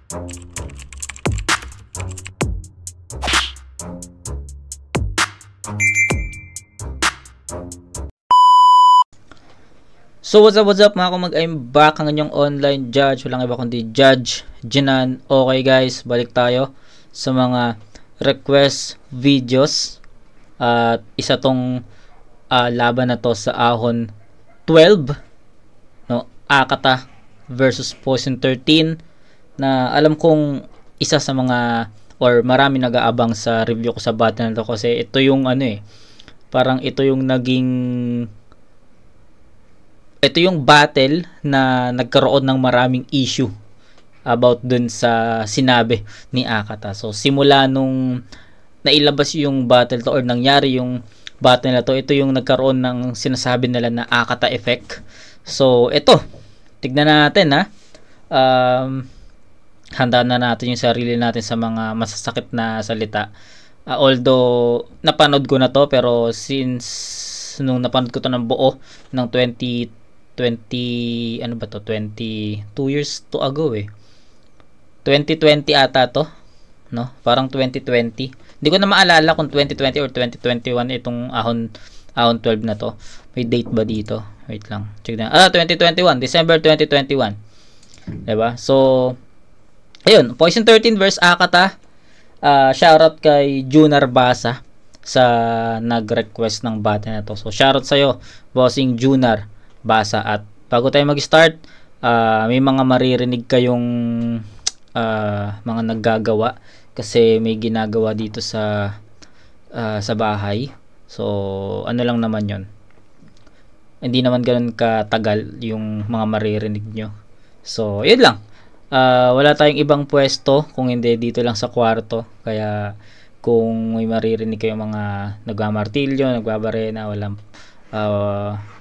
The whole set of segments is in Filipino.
So what's up mga kumag, I'm back ang inyong online judge, walang iba kundi Judge Jinan. Okay guys, balik tayo sa mga request videos at isa tong laban na to sa Ahon 12, no? Akata versus Poison 13, na alam kong isa sa mga or marami nag-aabang sa review ko sa battle na to, kasi ito yung parang ito yung battle na nagkaroon ng maraming issue about dun sa sinabi ni Akata. So simula nung nailabas yung battle to or nangyari yung battle na to, ito yung nagkaroon ng sinasabi nila na Akata effect. So ito, tignan natin ha. Handa na natin yung sarili natin sa mga masasakit na salita. Although napanood ko na to, pero since nung napanood ko to ng buo ng 22 years to ago 2020 ata to, no? Parang 2020. Hindi ko na maalala kung 2020 or 2021 itong Ahon 12 na to. May date ba dito? Wait lang. Check na. 2021, December 2021. 'Di ba? So ayun, Poison 13 versus Akata. Shoutout kay Junar Basa sa nag-request ng battle na to. So shoutout sa'yo, bossing Junar Basa. At bago tayo mag-start, may mga maririnig kayong mga naggagawa kasi may ginagawa dito sa bahay. So ano lang naman yon, hindi naman ganoon katagal yung mga maririnig nyo. So yun lang. Wala tayong ibang pwesto kung hindi dito lang sa kwarto, kaya kung may maririnig kayong mga nagmamartilyo, nagbabarena, walang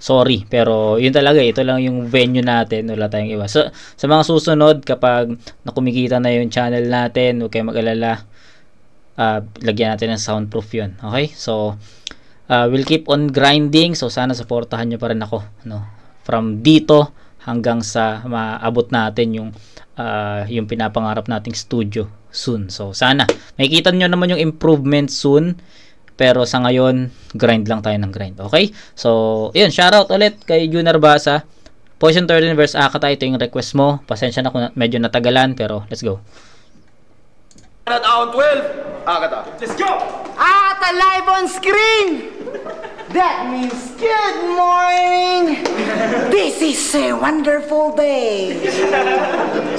sorry, pero yun talaga, ito lang yung venue natin, wala tayong iba. So sa mga susunod, kapag nakumikita na yung channel natin, huwag kayong mag-alala, lagyan natin ng soundproof yun. Okay, so we'll keep on grinding. So sana supportahan nyo pa rin ako, no? From dito hanggang sa maabot natin yung pinapangarap nating studio soon. So sana makikita nyo naman yung improvement soon, pero sa ngayon grind lang tayo ng grind. Okay, so yun, shoutout ulit kay Junar Basa. Poison 13 vs Akata, ito yung request mo. Pasensya na kung medyo natagalan, pero let's go. Ahon 12, Akata. Let's go! Akata live on screen! That means good morning! This is a wonderful day!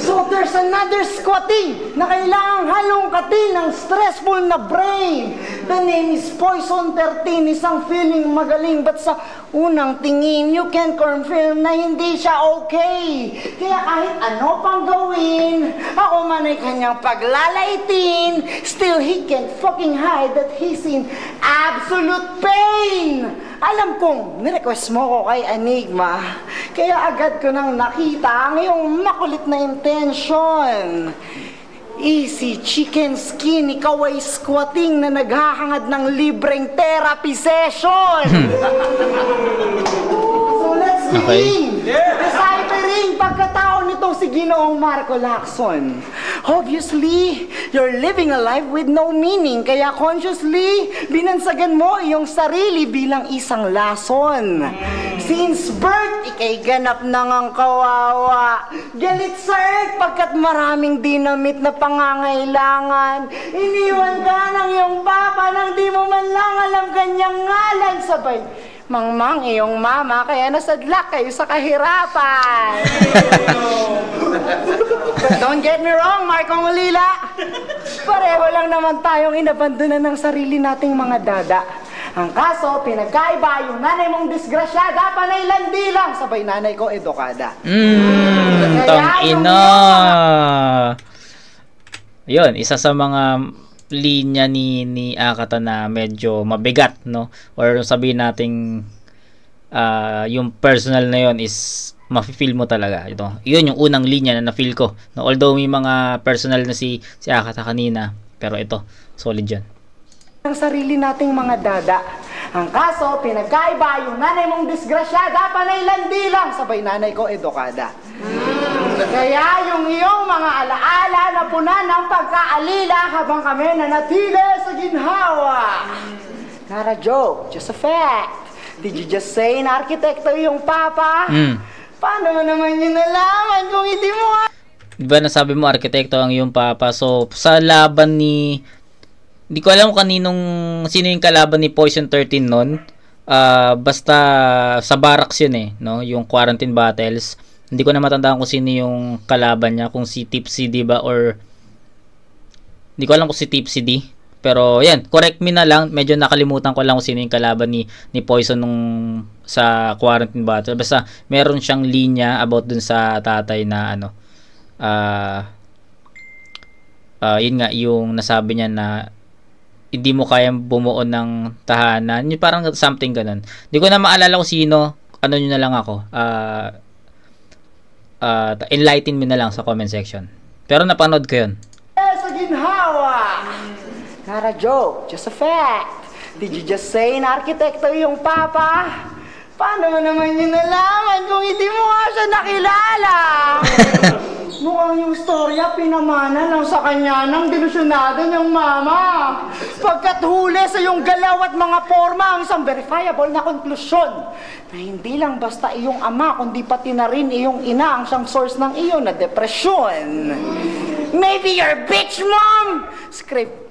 So there's another squatting na kailangang halongkatin ng stressful na brain. The name is Poison 13, isang feeling magaling, but sa unang tingin, you can confirm na hindi siya okay. Kaya kahit ano pang gawin, ako man ay kanyang paglalaitin, still he can't fucking hide that he's in absolute pain. Alam kong nirequest mo ko kay Enigma, kaya agad ko nang nakita ang iyong makulit na intention. Easy chicken skin, ikaw ay squatting na naghahangad ng libreng therapy session. So let's begin. Deciphering pagkatao nitong si Ginoong Marco Lacson. Obviously, you're living a life with no meaning, kaya consciously, binansagan mo iyong sarili bilang isang lason. Since birth, ikay ganap nang ang kawawa. Galit sa earth pagkat maraming dinamit na pangangailangan. Iniwan ka ng iyong papa nang di mo man lang alam kanyang ngalan. Sabay, mangmang iyong mama, kaya nasadlak kayo sa kahirapan. But don't get me wrong, Marco Molila. Pareho lang naman tayong inabandonan ng sarili nating mga dada. Ang kaso, pinagkaiba, yung nanay mong disgrasyada, panay landi lang. Sabay, nanay ko edukada. Tang-ina. Yun, isa sa mga linya ni Akata na medyo mabigat, no? Or sabihin nating yung personal na yun is mafe-feel mo talaga. Yun yung unang linya na na-feel ko, no? Although may mga personal na si Akata kanina, pero ito, solid yan. Ang sarili nating mga dada. Ang kaso, pinagkaiba, yung nanay mong disgrasyada, panay landi lang. Sabay, nanay ko edukada. Kaya yung iyong mga alaala na puna ng pagkaalila habang kami nanatili sa ginhawa. Not a joke, just a fact. Did you just say na arkitekto yung papa? Paano mo naman yun nalaman kung hindi mo Diba nasabi mo arkitekto ang iyong papa? So, sa laban ni... Hindi ko alam kung sino yung kalaban ni Poison 13 nun. Basta sa barracks yun eh, no? Yung quarantine battles. Hindi ko na matandaan kung sino yung kalaban niya. Kung si Tipsy D ba or... Hindi ko alam kung si Tipsy D. Pero yan, correct me na lang. Medyo nakalimutan ko lang kung sino yung kalaban ni Poison nung sa quarantine battle. Basta meron siyang linya about dun sa tatay na ano. Yun nga, yung nasabi niya na hindi mo kayang bumuo ng tahanan. Yung parang something ganun. Hindi ko na maalala kung sino. Ano nyo na lang ako. Enlighten me na lang sa comment section. Pero napanood ko yun. sa ginhawa? Not a joke, just a fact. Did you just say na arkitekto yung papa? Paano mo naman yun nalaman kung hindi mo nga siya nakilala? Mukhang yung storya pinamana lang sa kanya ng delusyonado niyang mama. Pagkat huli sa iyong galaw at mga forma ang isang verifiable na konklusyon na hindi lang basta iyong ama, kundi pati na rin iyong ina ang siyang source ng iyong na depresyon. Maybe your bitch mom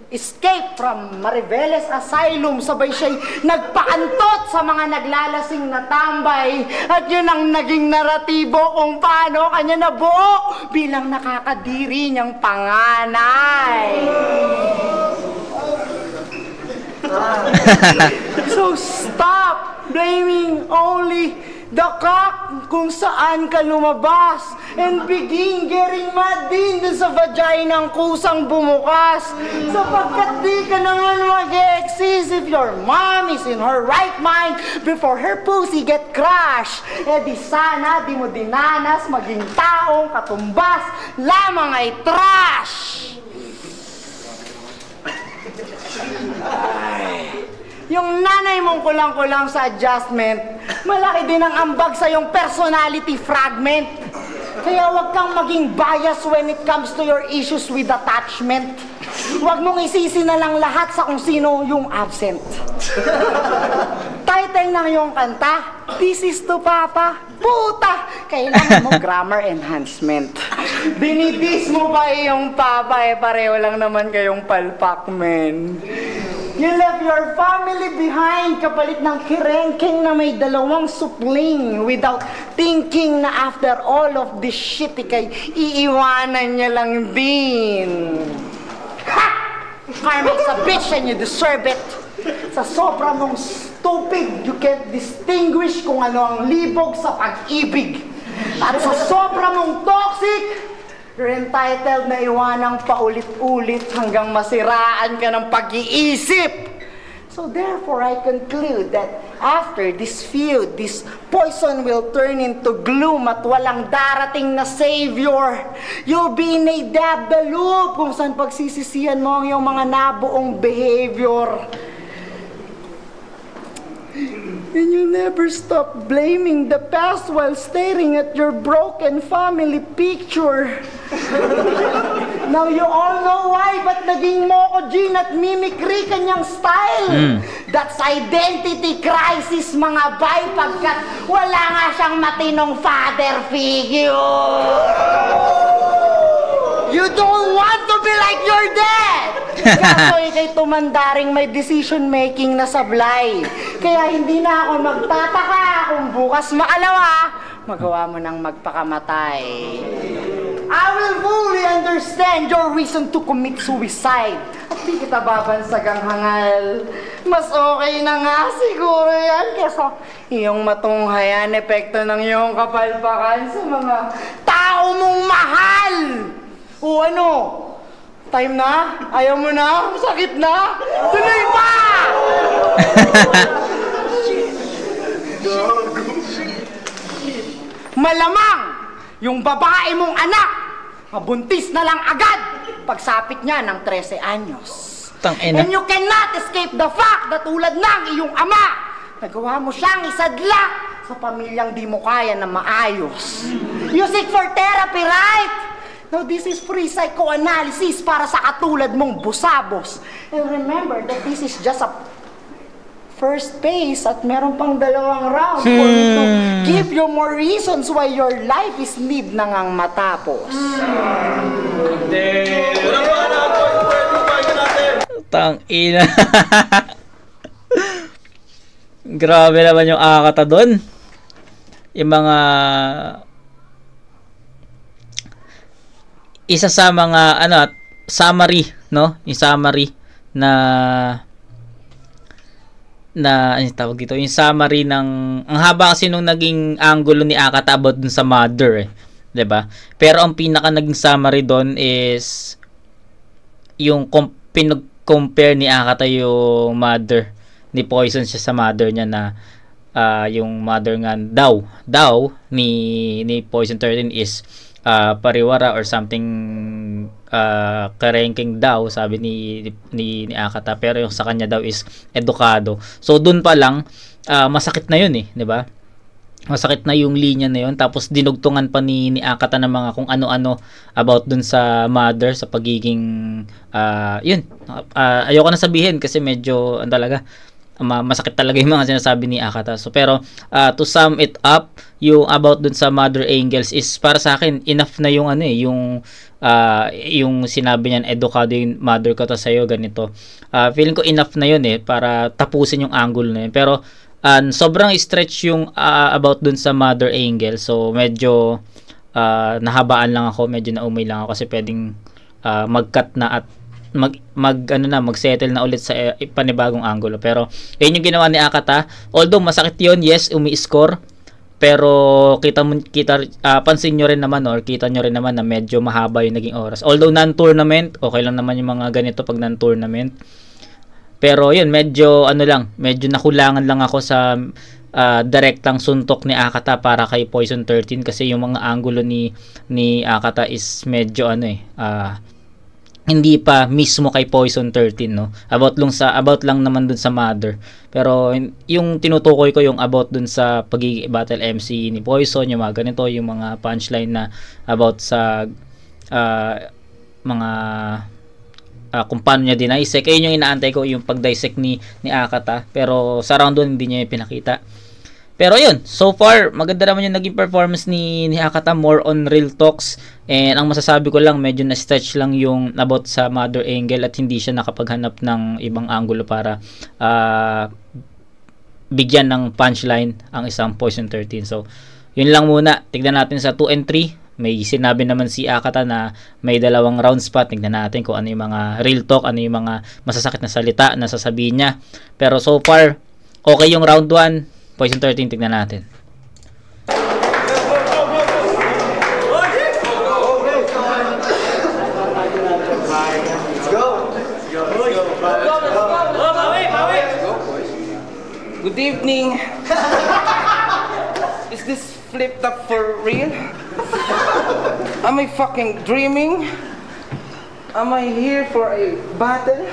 escape from Mariveles Asylum, sabay siya'y nagpaantot sa mga naglalasing na tambay at yun ang naging naratibo kung paano kanya nabuo bilang nakakadiri niyang panganay. So stop blaming only the cock kung saan ka lumabas and begin getting mad din dun sa vagina ng kusang bumukas sapagkat di ka naman mag-exist if your mom is in her right mind before her pussy get crushed. Eh di sana di mo dinanas maging taong katumbas lamang ay trash. Yung nanay mong kulang-kulang sa adjustment, malaki din ang ambag sa yung personality fragment. Kaya wag kang maging bias when it comes to your issues with attachment. Wag mong isisi na lang lahat sa kung sino yung absent. Title ng yung kanta, This is to Papa. Puta! Kailangan mo grammar enhancement. Dinidis mo ba yung papa? Pareho lang naman kayong palpak, men. You left your family behind kapalit ng kirengking na may 2 supling without thinking na after all of this shit ikay iiwanan niya lang din. Ha! Karma's a bitch and you deserve it. Sa sobra mong stupid, you can't distinguish kung ano ang libog sa pag-ibig. At sa sobra mong toxic, you're entitled na iwanang paulit-ulit hanggang masiraan ka ng pag-iisip. So therefore, I conclude that after this feud, this poison will turn into gloom at walang darating na savior. You'll be in a loop kung saan pagsisisihan mo ang iyong mga nabuong behavior. And you never stop blaming the past while staring at your broken family picture. Now you all know why, but naging Moko Jean at mimicry kanyang style. That's identity crisis, mga bay, pagkat wala nga siyang matinong father figure. You don't want to be like your dad! Kaso ikay tumandaring may decision-making na sablay. Kaya hindi na ako magtataka kung bukas maalawa, magawa mo nang magpakamatay. I will fully understand your reason to commit suicide. At di kita babansagang hangal. Mas okay na nga siguro yan kesa iyong matunghayan epekto ng iyong kapalpakan sa mga tao mong mahal. O ano? Time na? Ayaw mo na? Sakit na? Tuloy pa! Malamang yung babae mong anak mabuntis na lang agad pagsapit niya ng 13 anyos. Tangina. And you cannot escape the fact na tulad ng iyong ama, nagawa mo siyang isadla sa pamilyang di mo kaya na maayos. You seek for therapy, right? Now, this is free psychoanalysis para sa katulad mong busabos. And remember that this is just a first phase at meron pang 2 round for me to give you more reasons why your life is need na ngang matapos. Tang ina. Grabe naman yung akata doon. Yung mga isa sa mga summary, no? Yung summary na ano tawag dito, yung summary ng ang haba kasi nung naging angulo ni Akata about dun sa mother, 'di ba? Pero ang pinaka naging summary doon is yung pinag-compare ni Akata yung mother ni Poison siya sa mother niya na yung mother nga daw ni Poison 13 is pariwara or something karengking daw sabi ni Akata, pero yung sa kanya daw is edukado. So dun pa lang masakit na yun 'di ba? Masakit na yung linya na yun, tapos dinugtungan pa ni Akata ng mga kung ano-ano about dun sa mother, sa pagiging ayoko na sabihin kasi medyo talaga masakit talaga yung mga sinasabi ni Akata. So pero to sum it up, yung about dun sa mother angels is para sa akin enough na yung yung sinabi niyan, edukado yung mother ko to sa'yo, ganito. Feeling ko enough na yun para tapusin yung angle na yun. Pero sobrang stretch yung about dun sa mother angel. So medyo nahabaan lang ako, medyo naumay lang ako kasi pwedeng mag-cut na at mag-settle na ulit sa panibagong angulo. Pero yun yung ginawa ni Akata. Although masakit yun, yes, umi-score, pero pansin nyo rin naman or kita nyo rin naman na medyo mahaba yung naging oras. Although non-tournament, okay lang naman yung mga ganito pag non-tournament. Pero yun, medyo medyo nakulangan lang ako sa direktang suntok ni Akata para kay Poison 13 kasi yung mga angulo ni Akata is medyo hindi pa mismo kay Poison 13, no? About lang naman dun sa mother. Pero yung tinutukoy ko yung about dun sa pagiging battle MC ni Poison, yung mga ganito, yung mga punchline na about sa mga kung paano niya dinissect. Ayun yung inaantay ko, yung pag-dissect ni Akata. Pero sa round 1 hindi niya yung pinakita. Pero yun, so far maganda naman yung naging performance ni Akata, more on real talks. And ang masasabi ko lang, medyo na-stretch lang yung about sa mother angle at hindi siya nakapaghanap ng ibang angulo para bigyan ng punchline ang isang Poison 13. So yun lang muna. Tignan natin sa 2 and 3. May sinabi naman si Akata na may 2 rounds pa. Tignan natin kung ano yung mga real talk, ano yung mga masasakit na salita na sasabihin niya. Pero so far, okay yung round 1. Poison 13, tignan natin. Good evening. Is this flipped up for real? Am I fucking dreaming? Am I here for a battle?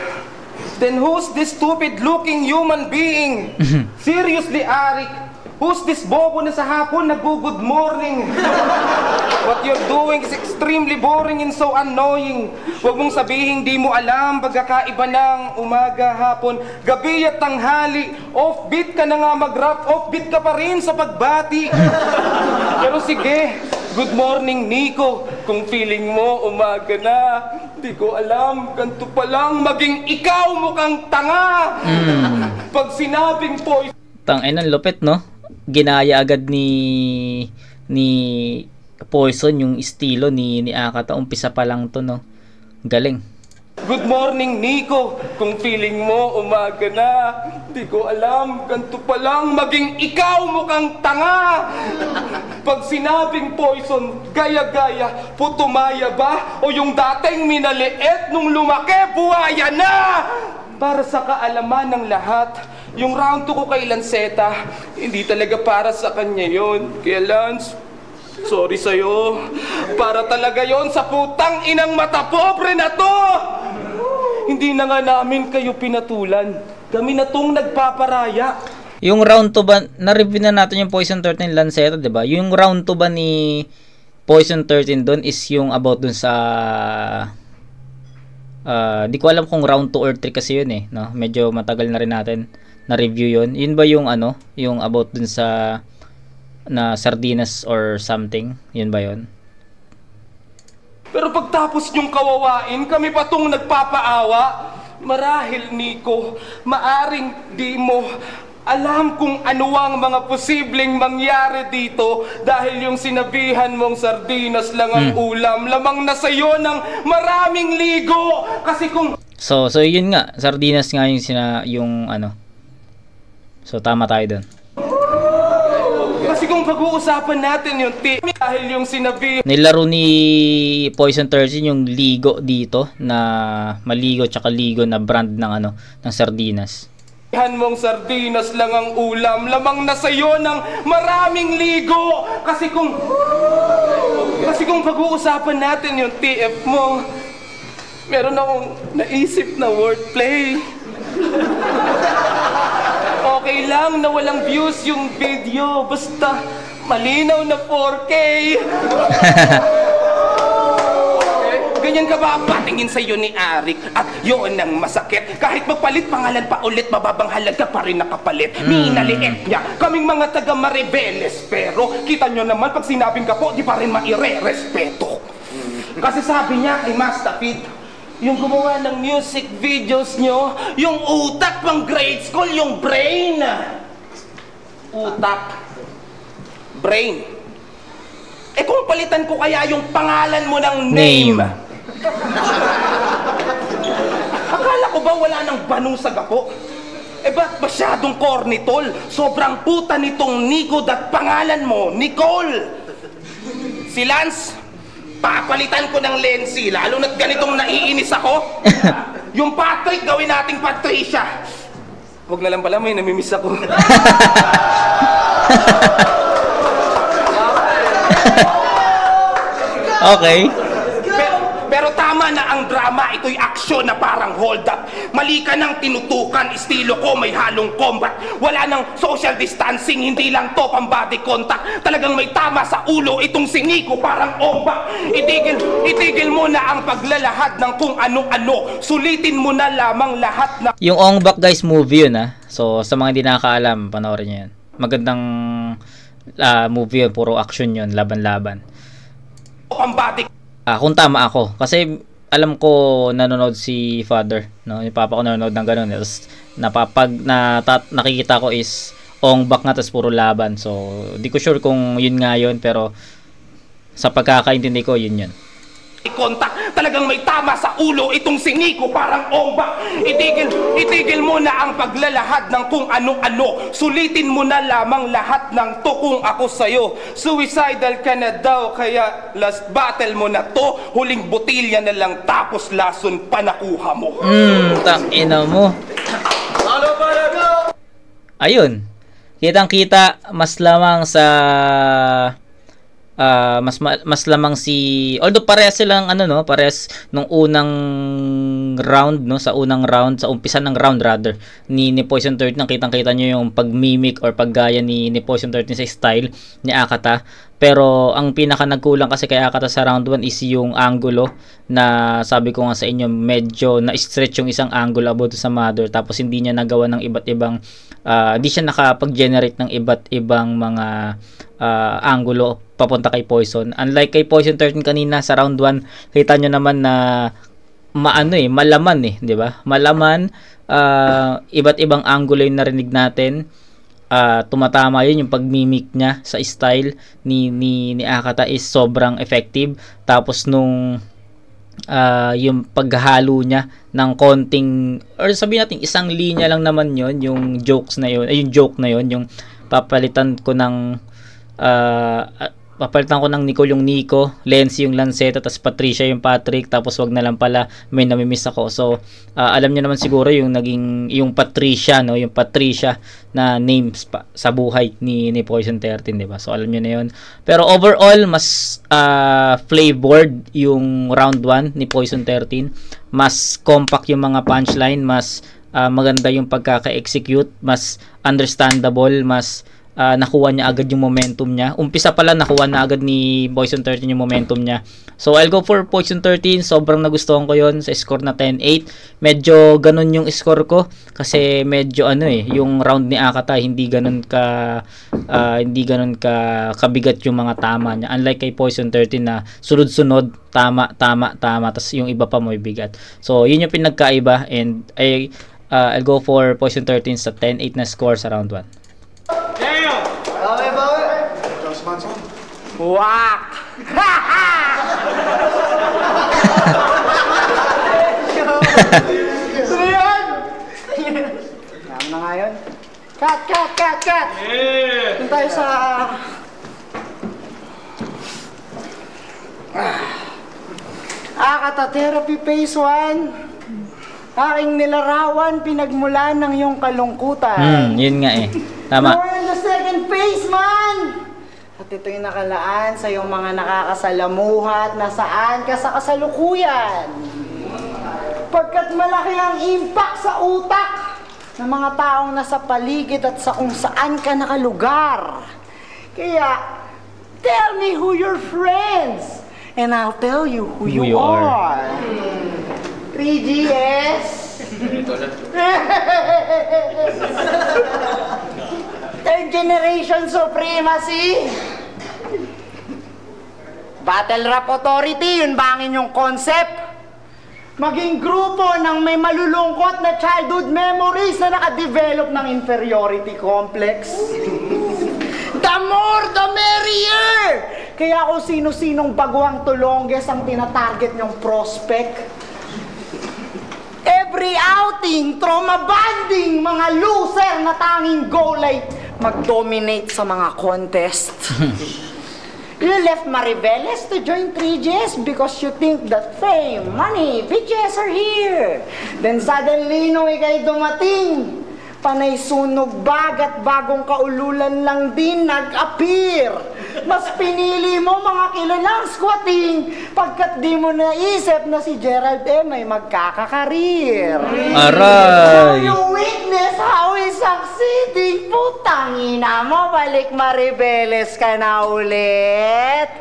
Then who's this stupid-looking human being? Seriously, Arik, who's this bobo na sa hapon nag-good morning? What you're doing is extremely boring and so annoying. Huwag mong sabihin di mo alam, pagkakaiba ng umaga, hapon, gabi at tanghali. Offbeat ka na nga mag-rap, offbeat ka pa rin sa pagbati. Pero sige, good morning, Nico. Kung feeling mo umaga na, di ko alam, ganito pa lang, maging ikaw mukhang tanga. Pag sinabing Poison... Tangina, lupit, no? Ginaya agad ni Poison yung estilo ni Akata. Umpisa pa lang to, no? Galing. Good morning, Nico. Kung feeling mo umaga na, di ko alam, ganito pa lang, maging ikaw mukhang tanga. Pag sinabing Poison, gaya-gaya, putumaya ba? O yung dating minaliit nung lumaki, buhaya na! Para sa kaalaman ng lahat, yung round 2 ko kay Lanceta, hindi talaga para sa kanya yon. Kaya Lance, sorry sa'yo. Para talaga yon sa putang inang mata pobre na to! Hindi na nga namin kayo pinatulan. Kami na tong nagpaparaya. Yung round 2 ba, na-review na natin yung Poison 13 Lanceta, di ba? Yung round 2 ba ni Poison 13 doon is yung about dun sa di ko alam kung round 2 or 3 kasi yun eh, no? Medyo matagal na rin natin na review yun. Yun ba yung ano, yung about dun sa na sardinas or something? Yun ba yun? Pero pagtapos niyong kawawain, kami pa tong nagpapaawa. Marahil, Nico, maaring di mo alam kung ano ang mga posibleng mangyari dito dahil yung sinabihan mong sardinas lang ang ulam, lamang na sa'yo ng maraming ligo. Kasi kung... So yun nga, sardinas nga yung ano. So tama tayo dun. Kasi kung pag-uusapan natin yung dahil yung sinabi nilaro ni Poison 13 yung ligo dito na maligo tsaka ligo na brand ng ano ng sardinas. Mong sardinas lang ang ulam, lamang na sa'yo ng maraming ligo. Kasi kung pag-uusapan natin yung TF mo, meron akong naisip na wordplay. Okay lang na walang views yung video, basta malinaw na 4K. Ganyan ka ba patingin sa'yo ni Arik? At yun ang masakit. Kahit magpalit pangalan pa ulit, mababang halaga pa rin nakapalit. Minaliit niya kaming mga taga Maribeles. Pero kita nyo naman, pag sinabing ka po, di pa rin maire-respeto. Kasi sabi niya kay Mastafid, yung gumawa ng music videos nyo, yung utak pang grade school, yung brain. Utak. Brain. Eh kung palitan ko kaya yung pangalan mo ng name. Akala ko ba wala nang banong sa gapo? Eh ba't masyadong corny tol? Sobrang puta nitong Nico dat pangalan mo, Nicole. Si Lance, papalitan ko ng Lensi, lalo na't ganitong naiinis ako. Yung Patrick, gawin nating Patricia. Huwag na lang pala, may namimiss ako. Okay. Pero tama na ang drama, ito'y aksyon na parang hold up. Mali ka ng tinutukan, estilo ko may halong combat. Wala nang social distancing, hindi lang to pang body contact. Talagang may tama sa ulo, itong siniko parang ombak. Itigil mo na ang paglalahad ng kung ano-ano. Sulitin mo na lamang lahat na... Yung Ongbak guys, movie yun ha. So sa mga hindi nakakaalam, panoorin nyo yun. Magandang movie yun, puro action yun, laban-laban. Pambati. Kung tama ako, kasi alam ko nanonood si Father, no? Yung papa ko nanonood ng ganun. Tapos nakikita ko is Ongbak nga, tapos puro laban. So di ko sure kung yun nga yun, pero sa pagkakaintindi ko yun. Kontak, talagang may tama sa ulo itong siniko parang ombak. Itigil mo na ang paglalahad ng kung ano-ano. Sulitin mo na lamang lahat ng to kung ako sa'yo. Suicidal ka na daw, kaya last battle mo na to. Huling botilya na lang, tapos lason pa nakuha mo. Tangina mo. Ayun, kitang-kita mas lamang sa mas lamang si, although parehas silang parehas nung unang round, no, sa unang round, sa umpisa ng round rather ni Poison 13, kitang-kita nyo yung pag-mimic or paggaya ni Poison 13 sa style ni Akata. Pero ang pinaka nagkulang kasi kay Akata sa round 1 is yung angulo, na sabi ko nga sa inyo, medyo na-stretch yung isang angle about sa mother, tapos hindi niya nagawa ng iba't ibang hindi siya nakapag-generate ng iba't ibang mga angulo papunta kay Poison. Unlike kay Poison 13 kanina sa round 1, kita nyo naman na malaman di ba? Malaman, iba't ibang angulo yung narinig natin. Tumatama yun, yung pagmimic niya sa style ni Akata is sobrang effective. Tapos nung yung paghalo niya ng konting, or sabihin natin isang linya lang naman yon, yung jokes na yon, yung joke na yon, yung papalitan ko ng Nicole yung Nico, Lensi yung Lanceta, tapos Patricia yung Patrick, tapos wag na lang pala, may namimiss ako. So alam niyo naman siguro yung yung Patricia, no, yung Patricia na names pa sa buhay ni Poison 13, di ba? So alam niyo na yun. Pero overall mas flavored yung round 1 ni Poison 13. Mas compact yung mga punchline, mas maganda yung pagkaka-execute, mas understandable, mas nakuha niya agad yung momentum niya. Umpisa pala nakuha na agad ni Poison 13 yung momentum niya. So I'll go for Poison 13. Sobrang nagustuhan ko yon sa score na 10-8. Medyo ganun yung score ko kasi medyo yung round ni Akata hindi ganun ka kabigat yung mga tama niya. Unlike kay Poison 13 na sunod-sunod, tama tas yung iba pa may bigat. So yun yung pinagkaiba, and I'll go for Poison 13 sa 10-8 na score sa round 1. Wak! Sino yun? Alam na nga yun. Cut! Doon tayo sa... Akata Therapy Phase 1. Aking nilarawan, pinagmulan ng iyong kalungkutan. Yun nga Tama. You're in the second phase, man! At ito'y nakalaan sa iyong mga nakakasalamuhat na saan ka sa kasalukuyan. Pagkat malaki ang impact sa utak ng mga taong nasa paligid at sa kung saan ka nakalugar. Kaya, tell me who your friends, and I'll tell you who you are. 3GS. Third Generation Supremacy. Battle Rap Authority, yun ba ang inyong concept? Maging grupo ng may malulungkot na childhood memories na nakadevelop ng inferiority complex. The more, the merrier! Kaya kung sino-sinong baguang tulongges ang tinatarget nyong prospect. Every outing, trauma bonding, mga loser na tanging goal ay mag-dominate sa mga contest. You left Mariveles to join 3GS because you think that fame, money, bitches are here. Then suddenly, nung ikay dumating, panay sunog bagat bagong kaululan lang din nag-appear. Mas pinili mo mga kilalang squatting pagkat di mo naisip na si Gerald may magkakakarir. Aray! You witness how he's succeeding. Putang ina mo, balik Mariveles ka na ulit.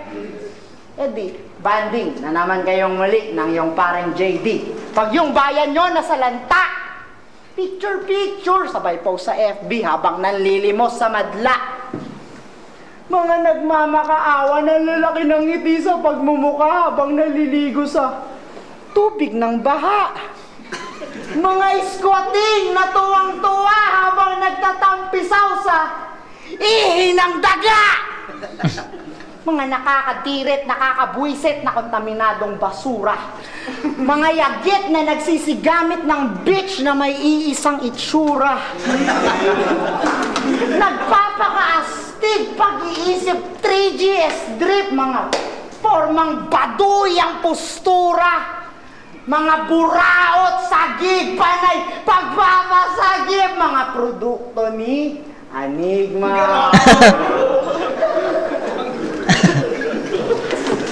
Di, banding na naman kayong muli ng yung parang JD. Pag yung bayan nyo nasa lanta, picture, sabay post sa FB habang nanlilimos sa madla. Mga nagmamakaawa na lalaki ng ngiti sa pagmumukha habang naliligo sa tubig ng baha. Mga squatting na tuwang-tuwa habang nagtatampisaw sa ihi ng daga. Mga nakakadirit, nakakabwisit na kontaminadong basura. Mga yagit na nagsisigamit ng bitch na may iisang itsura. Nagpapakaastig pag-iisip 3GS drip, mga formang baduy ang postura. Mga buraot, sagig, panay, pagpapasagib, mga produkto ni Enigma.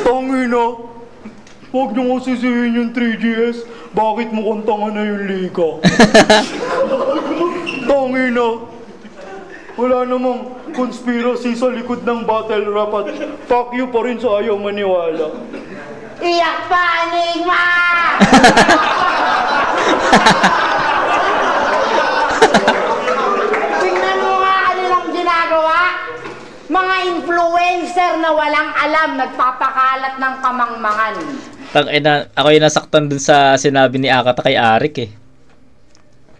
Tangina, huwag niyo ko sisihin yung 3GS. Bakit mo kuntangan na yung liga? Tangina, wala namang conspiracy sa likod ng battle rap at fuck you pa rin sa ayaw maniwala. Iyak pa, Enigma! Tingnan mo nga kanilang ginagawa. Mga influencer na walang alam, nagpapakalat ng kamangmangan. Ako yung nasaktan dun sa sinabi ni Akata kay Arik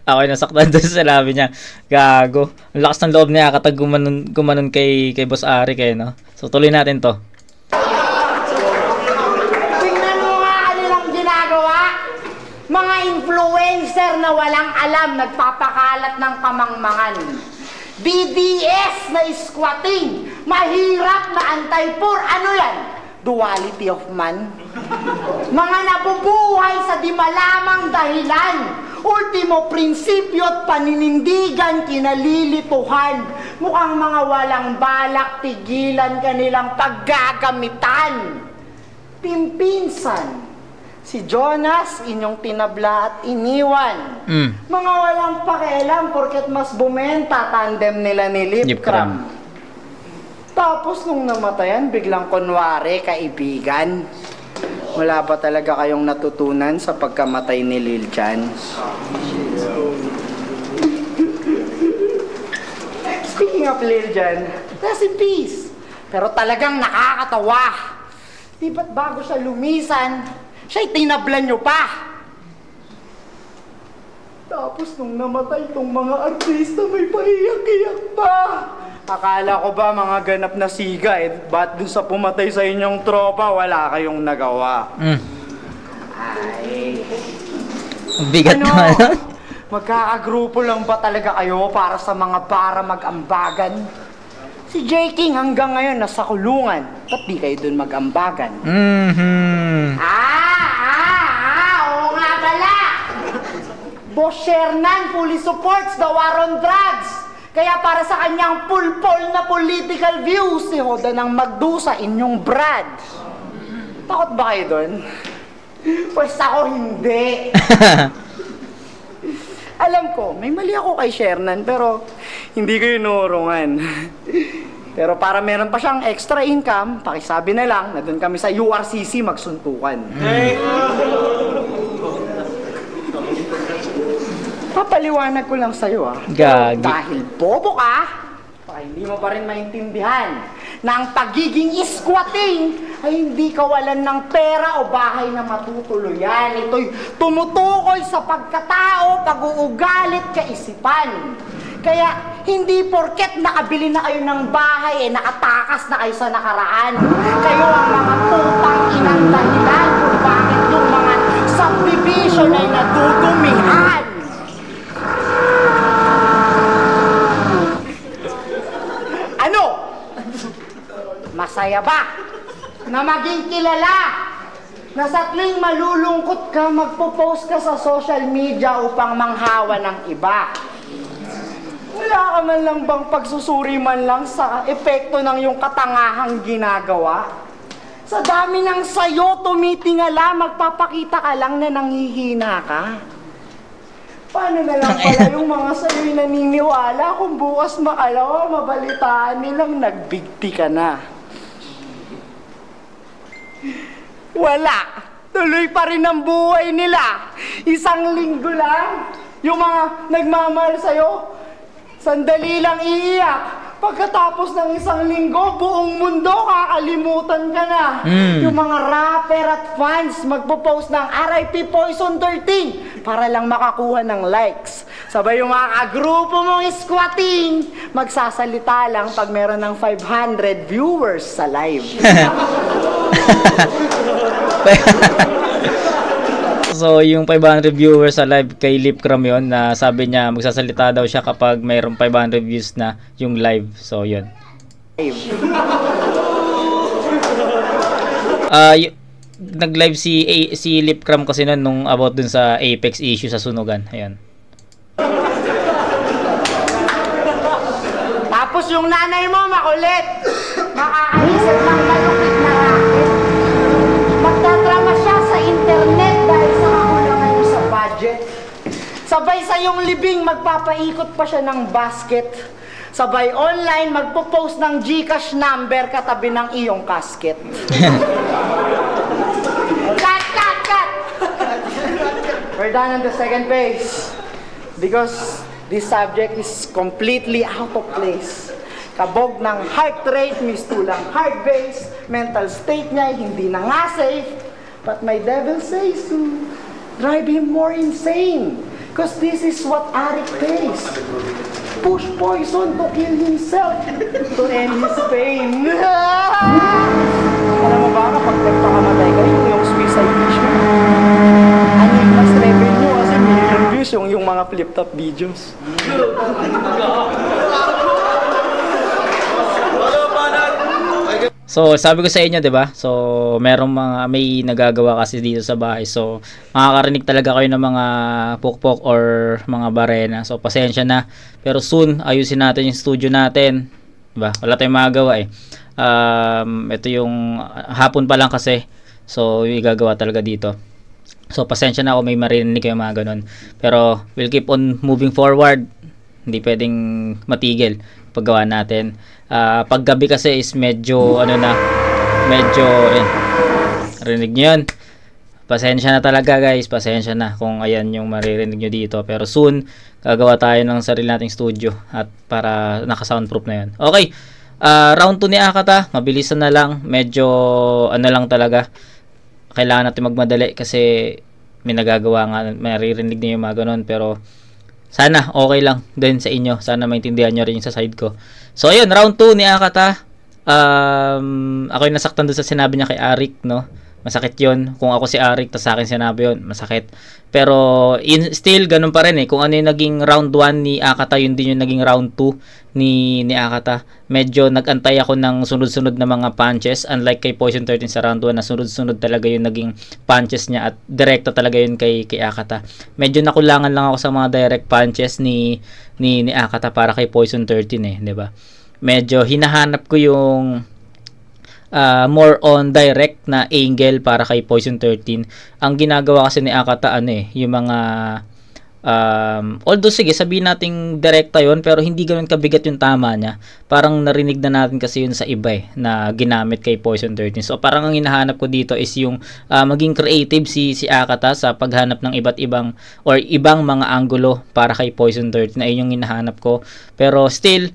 Ako yung nasaktan dun sa sinabi niya. Gago. Ang lakas ng loob ni Akata gumanon kay Boss Arik no? So tuloy natin to. Tingnan mo nga kanilang ginagawa. Mga influencer na walang alam, nagpapakalat ng kamangmangan. BDS na squatting, mahirap na anti-poor, ano yan? Duality of man. Mga nabubuhay sa di malamang dahilan, ultimo prinsipyo at paninindigan kinalilituhan. Mukhang mga walang balak, tigilan kanilang paggagamitan. Pimpinsan, Si Jonas, inyong tinabla at iniwan. Mga walang pakialam porket mas bumenta tandem nila ni Lipcram. Tapos nung namatayan, biglang kunwari, kaibigan. Wala ba talaga kayong natutunan sa pagkamatay ni Lilchan? Speaking of Lilchan, rest in peace. Pero talagang nakakatawa. Di ba't bago siya lumisan, siya'y tinablan nyo pa. Tapos nung namatay itong mga artista, may paiyak-iyak pa. Akala ko ba mga ganap na siga ba't dun sa pumatay sa inyong tropa, wala kayong nagawa? Ay. Bigat naman. Magkakagrupo lang ba talaga kayo para mag-ambagan? Si J. King hanggang ngayon nasa kulungan. Ba't di kayo dun mag-ambagan? Oo nga pala! Boss Shernan fully supports the war on drugs. Kaya para sa kanyang pulpol na political views, si Hoda ng magdusa inyong Brad. Takot ba kayo dun? Pues ako hindi. Alam ko, may mali ako kay Shernan, pero hindi ko inurungan. Pero para meron pa siyang extra income, pakisabi na lang na doon kami sa URCC magsuntukan. Papaliwanag ko lang sa'yo Gagi. Dahil bobo ka, hindi mo pa rin maintindihan na ang pagiging squatting ay hindi kawalan ng pera o bahay na matutuluyan. Ito'y tumutukoy sa pagkatao, pag-uugalit, kaisipan. Kaya hindi porket nakabili na kayo ng bahay, nakatakas na kayo sa nakaraan. Kayo ang mga putang inang dahilan kung bakit yung mga subdivision ay nadudumihan. Ano? Masaya ba na maging kilala na sa tuwing malulungkot ka, magpo-post ka sa social media upang manghawa ng iba? Wala ka man lang bang pagsusuri man lang sa epekto ng iyong katangahang ginagawa? Sa dami ng sayo, tumitingala, magpapakita ka lang na nanghihina ka. Paano na lang pala yung mga sayo'y naniniwala kung bukas makalawa, mabalitaan nilang nagbigti ka na? Wala. Tuloy pa rin ang buhay nila. Isang linggo lang, yung mga nagmamahal sa'yo, sandali lang iiyak. Pagkatapos ng isang linggo, buong mundo kakalimutan ka na. Yung mga rapper at fans magpo-post ng RIP Poison 13 para lang makakuha ng likes. Sabay yung mga kagrupo mong squatting, magsasalita lang pag meron ng 500 viewers sa live. So, yung 500 viewers sa live kay Lipcram yun, na sabi niya magsasalita daw siya kapag mayroong 500 views na yung live. So, yun. Nag-live si Lipcram kasi nun nung about dun sa Apex issue sa Sunugan. Ayan. Tapos yung nanay mo makulit. Makakaisip ng malupit na racket. Magtatrama siya sa internet dahil sa kakulangan niyo sa budget. Sabay sa iyong libing, magpapaikot pa siya ng basket. Sabay online, magpo-post ng GCash number katabi ng iyong casket. Cut! We're done on the second page. Because this subject is completely out of place. Kabog ng heart rate, mistulang heart base, mental state niya hindi na nga safe. But my devil says to drive him more insane. Because this is what Arik pays. Push poison to kill himself to end his pain. Alam mo ba kapag nagpakamatay kayo, yung suicide mission, ano yung mas revenue kasi million views yung mga flip-top videos. So, sabi ko sa inyo, 'di ba? So, may nagagawa kasi dito sa bahay. So, makakarinig talaga kayo ng mga pokpok or mga barena. So, pasensya na. Pero soon, ayusin natin yung studio natin. 'Di ba? Wala tayong magagawa eh. Ito yung hapon pa lang kasi. So, yung gagawa talaga dito. So, pasensya na ako may marinig kayo mga ganun. Pero, we'll keep on moving forward. Hindi pwedeng matigil paggawa natin. Paggabi kasi is medyo, rinig nyo yun. Pasensya na talaga guys, pasensya na kung ayan yung maririnig nyo dito. Pero soon, gagawa tayo ng sarili nating studio at para naka-soundproof na yun. Okay, round 2 ni Akata, mabilisan na lang. Medyo, lang talaga. Kailangan natin magmadali kasi may nagagawa nga, maririnig niyo yung mga ganun, pero sana okay lang din sa inyo. Sana maintindihan nyo rin yung sa side ko. So ayun, round 2 ni Akata. Ako yung nasaktan doon sa sinabi niya kay Arik, no? Masakit yun. Kung ako si Arik, tas sa akin sinabi yun, masakit. Pero still, ganun pa rin eh. Kung ano yung naging round 1 ni Akata, yun din yung naging round 2 ni Akata. Medyo nag-antay ako ng sunod-sunod na mga punches. Unlike kay Poison 13 sa round 1 na sunod-sunod talaga yung naging punches niya at direkta talaga yun kay Akata. Medyo nakulangan lang ako sa mga direct punches ni Akata para kay Poison 13 eh, 'di ba? Medyo hinahanap ko yung more on direct na angle para kay Poison 13. Ang ginagawa kasi ni Akata yung mga although sige sabihin nating direkta yon pero hindi ganoon kabigat yung tama niya. Parang narinig na natin kasi yun sa iba na ginamit kay Poison 13. So parang ang hinahanap ko dito is yung maging creative si Akata sa paghanap ng iba't ibang or ibang mga anggulo para kay Poison 13. Ayun yung hinahanap ko. Pero still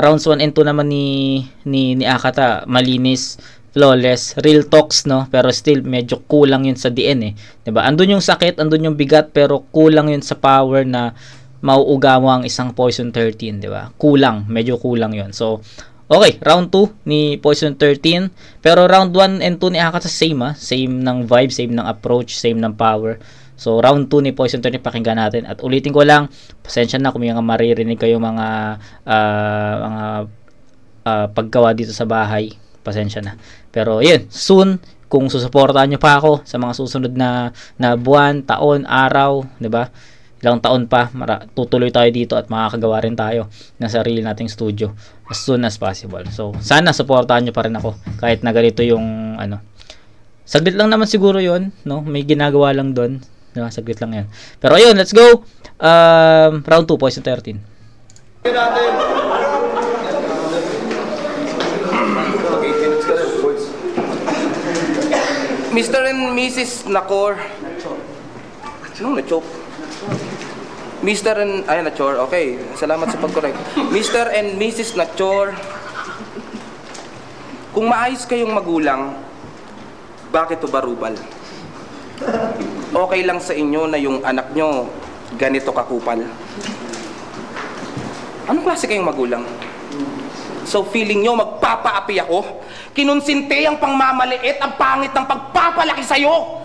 rounds 1 and 2 naman ni Akata, malinis, flawless, real talks, no? Pero still medyo kulang yun sa DN eh. 'Di ba? Andun yung sakit, andun yung bigat, pero kulang yun sa power na mauuga mo ang isang Poison 13, 'di ba? Kulang, medyo kulang yun. So, okay, round 2 ni Poison 13, pero round 1 and 2 ni Akata same same ng vibe, same ng approach, same ng power. So, round 2 ni Poison 13, pakinggan natin. At ulitin ko lang, pasensya na kung yung maririnig kayo mga paggawa dito sa bahay. Pasensya na. Pero, yun, soon, kung susuportahan nyo pa ako sa mga susunod na buwan, taon, araw, 'di ba? Ilang taon pa, tutuloy tayo dito at makakagawa rin tayo ng sarili nating studio as soon as possible. So, sana suportahan nyo pa rin ako kahit na ganito yung saglit lang naman siguro yun, no? May ginagawa lang doon. Diba? Saglit lang yan. Pero ayun, let's go. Round 2, Poison 13. Mr. and Mrs. Nakor. Anong na-choke? Mr. and... Ay, Nachor. Okay. Salamat sa pag-correct. Mr. and Mrs. Nachor. Kung maayos kayong magulang, bakit ubarubal? Okay lang sa inyo na yung anak nyo ganito kakupal? Anong klase kayong magulang? So feeling nyo magpapaapi ako? Kinonsinte ang pangmamaliit, ang pangit ng pagpapalaki sa'yo.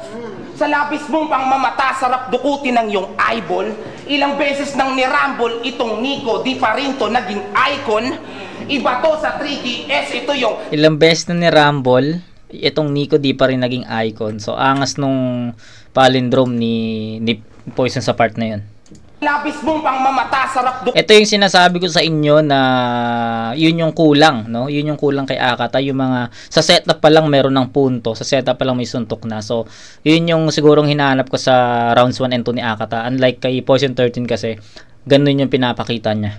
Sa labis mong pangmamata, sarap dukutin ng iyong eyeball. Ilang beses nang nirambol itong Nico Di Parinto naging icon. Iba to sa 3DS, ito yung... Ilang beses na nirambol itong Nico Di pa rin naging icon. So angas nung palindrome ni Poison sa part na yun. Labis mong pangmamata, sarap ito yung sinasabi ko sa inyo na yun yung kulang, no? Yun yung kulang kay Akata, yung mga sa setup pa lang meron ng punto, sa setup pa lang may suntok na. So, yun yung sigurong hinahanap ko sa rounds 1 and 2 ni Akata. Unlike kay Poison 13 kasi ganun yung pinapakita niya.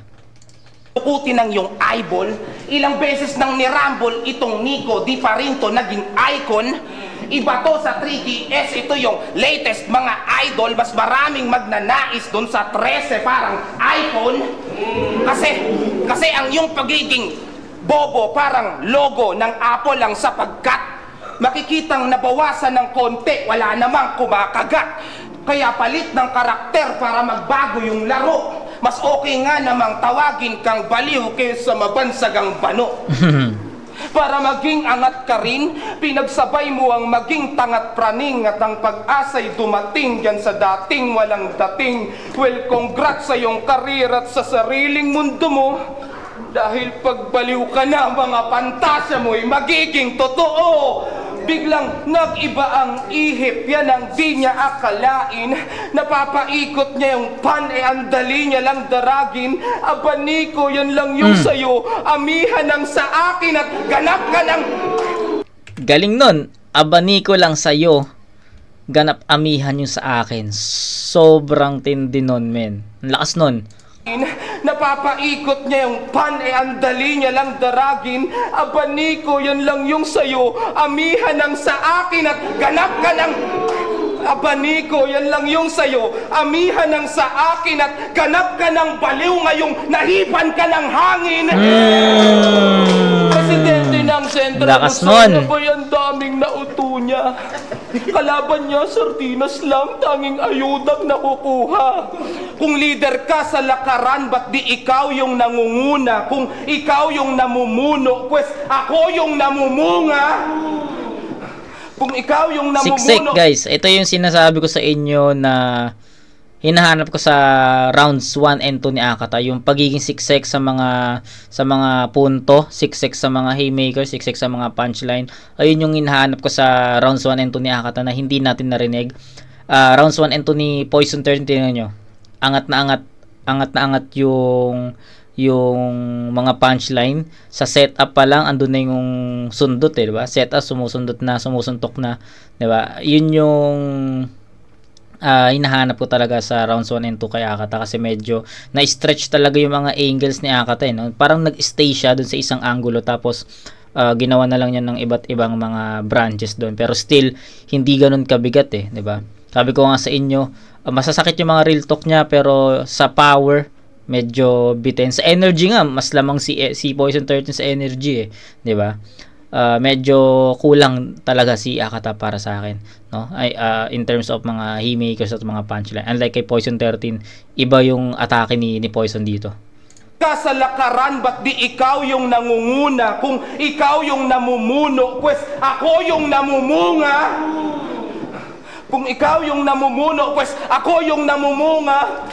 Tukutin ng iyong eyeball, ilang beses nang nirambol itong Nico Di Parinto naging icon. Iba to sa 3DS, ito yung latest mga idol, mas maraming magnanais dun sa 13 parang icon. Kasi ang yung pagiging bobo parang logo ng Apple lang sapagkat makikitang nabawasan ng konti, wala namang kumakagat. Kaya palit ng karakter para magbago yung laro. Mas okay nga namang tawagin kang baliw kaysa mabansagang bano. Para maging angat ka rin, pinagsabay mo ang maging tangat praning at ang pag-asa'y dumating yan sa dating walang dating. Well, congrats sa iyong karir at sa sariling mundo mo. Dahil pagbaliw ka na, mga pantasya mo'y magiging totoo. Biglang nag-iba ang ihip, yan ang di niya akalain. Napapaikot niya yung pan, ang dali niya lang daragin. Aba Nico, yan lang yung sayo. Amihan ang sa akin at ganap ka ng... Galing nun. Aba Nico lang sayo. ganap amihan yung sa akin. Sobrang tindi nun, men. Ang lakas nun. Napapaikot niya yung pan, ang dali niya lang daragin. Abaniko, yan lang yung sayo. Amihan ang sa akin at ganap ka ng... Abaniko, yan lang yung sayo. Amihan ang sa akin at ganap ka ng baliw ngayong nahipan ka ng hangin. Presidente ng Sentral Lakas Luzon, nun. ba yan daming nauto niya? Kalaban niya, sardinas lang, tanging ayudang nakukuha. Kung leader ka sa lakaran, ba't di ikaw yung nangunguna? Kung ikaw yung namumuno, pues ako yung namumunga. Kung ikaw yung Siksik, namumuno... guys. Ito yung sinasabi ko sa inyo na hinahanap ko sa rounds 1 and 2 ni Akata, yung pagiging siksik sa mga punto, siksik sa mga haymaker, siksik sa mga punchline. Ayun yung hinahanap ko sa rounds 1 and 2 ni Akata na hindi natin narinig. Rounds 1 and 2 ni Poison 13, tingnan nyo. Angat na angat yung mga punchline. Sa setup pa lang andun na yung sundot, eh, di ba? Setup sumusundot na, sumusuntok na, di ba? Yun yung hinahanap ko talaga sa rounds 1 and 2 kay Akata, kasi medyo na-stretch talaga yung mga angles ni Akata, no? Parang nag-stay siya dun sa isang angulo, tapos ginawa na lang niya ng iba't ibang mga branches doon, pero still hindi ganun kabigat, eh, di ba? Sabi ko nga sa inyo, masasakit yung mga real talk niya, pero sa power medyo bitin. Sa energy nga mas lamang si Poison 13 sa energy, eh, 'di ba? Medyo kulang talaga si Akata para sa akin, no? In terms of mga haymakers at mga punchline. Unlike kay Poison 13, iba yung atake ni Poison dito. Ka sa lakaran, ba't di ikaw yung nangunguna? Kung ikaw yung namumuno, pues ako yung namumunga. Kung ikaw yung namumuno, pues ako yung namumunga.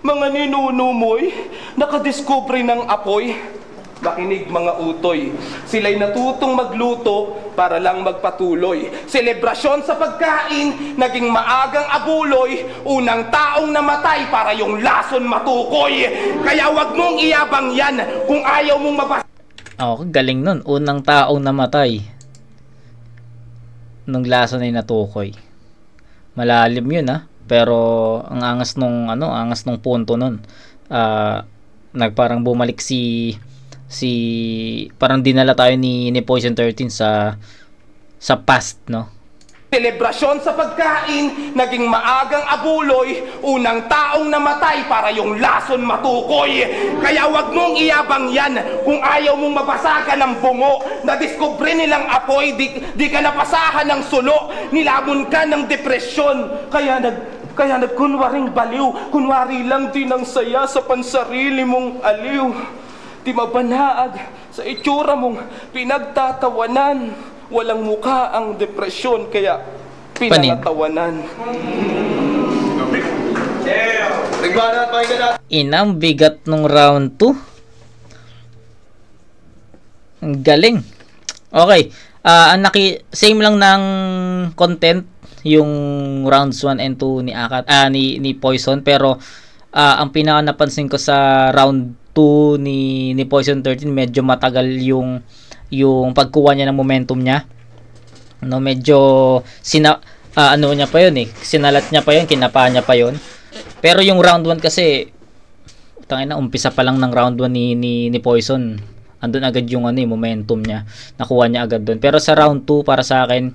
Mga ninuno mo'y nakadiskubre ng apoy. Makinig mga utoy, sila'y natutong magluto para lang magpatuloy. Selebrasyon sa pagkain, naging maagang abuloy. Unang taong namatay para yung lason matukoy. Kaya wag mong iyabang yan kung ayaw mong mabasa. Galing nun. Unang taong namatay nung lason ay natukoy. Malalim yun, ha? Pero ang angas nung punto nun. Nagparang bumalik parang dinala tayo ni Poison 13 sa past, no? Selebrasyon sa pagkain, naging maagang abuloy. Unang taong namatay para yung lason matukoy. Kaya wag mong iyabang yan kung ayaw mong mabasagan ng bungo. Nadiskubre nilang apoy, di ka napasahan ng sulo. Nilamon ka ng depresyon. Kaya nagkunwaring baliw. Kunwari lang din ang saya sa pansarili mong aliw. Di mabanaag sa itsura mong pinagtatawanan. Walang mukha ang depresyon, kaya pinangatawanan. Inang bigat nung round 2. Ang galing. Okay. Same lang ng content yung rounds 1 and 2 ni Poison, pero ang pinaka napansin ko sa round 2 ni Poison 13, medyo matagal yung pagkuha niya ng momentum niya, no? Medyo niya pa yun, eh, sinalat niya pa yun, kinapa niya pa yun. Pero yung round 1 kasi umpisa pa lang ng round 1 ni Poison, andun agad yung momentum niya, nakuha niya agad doon. Pero sa round 2 para sa akin,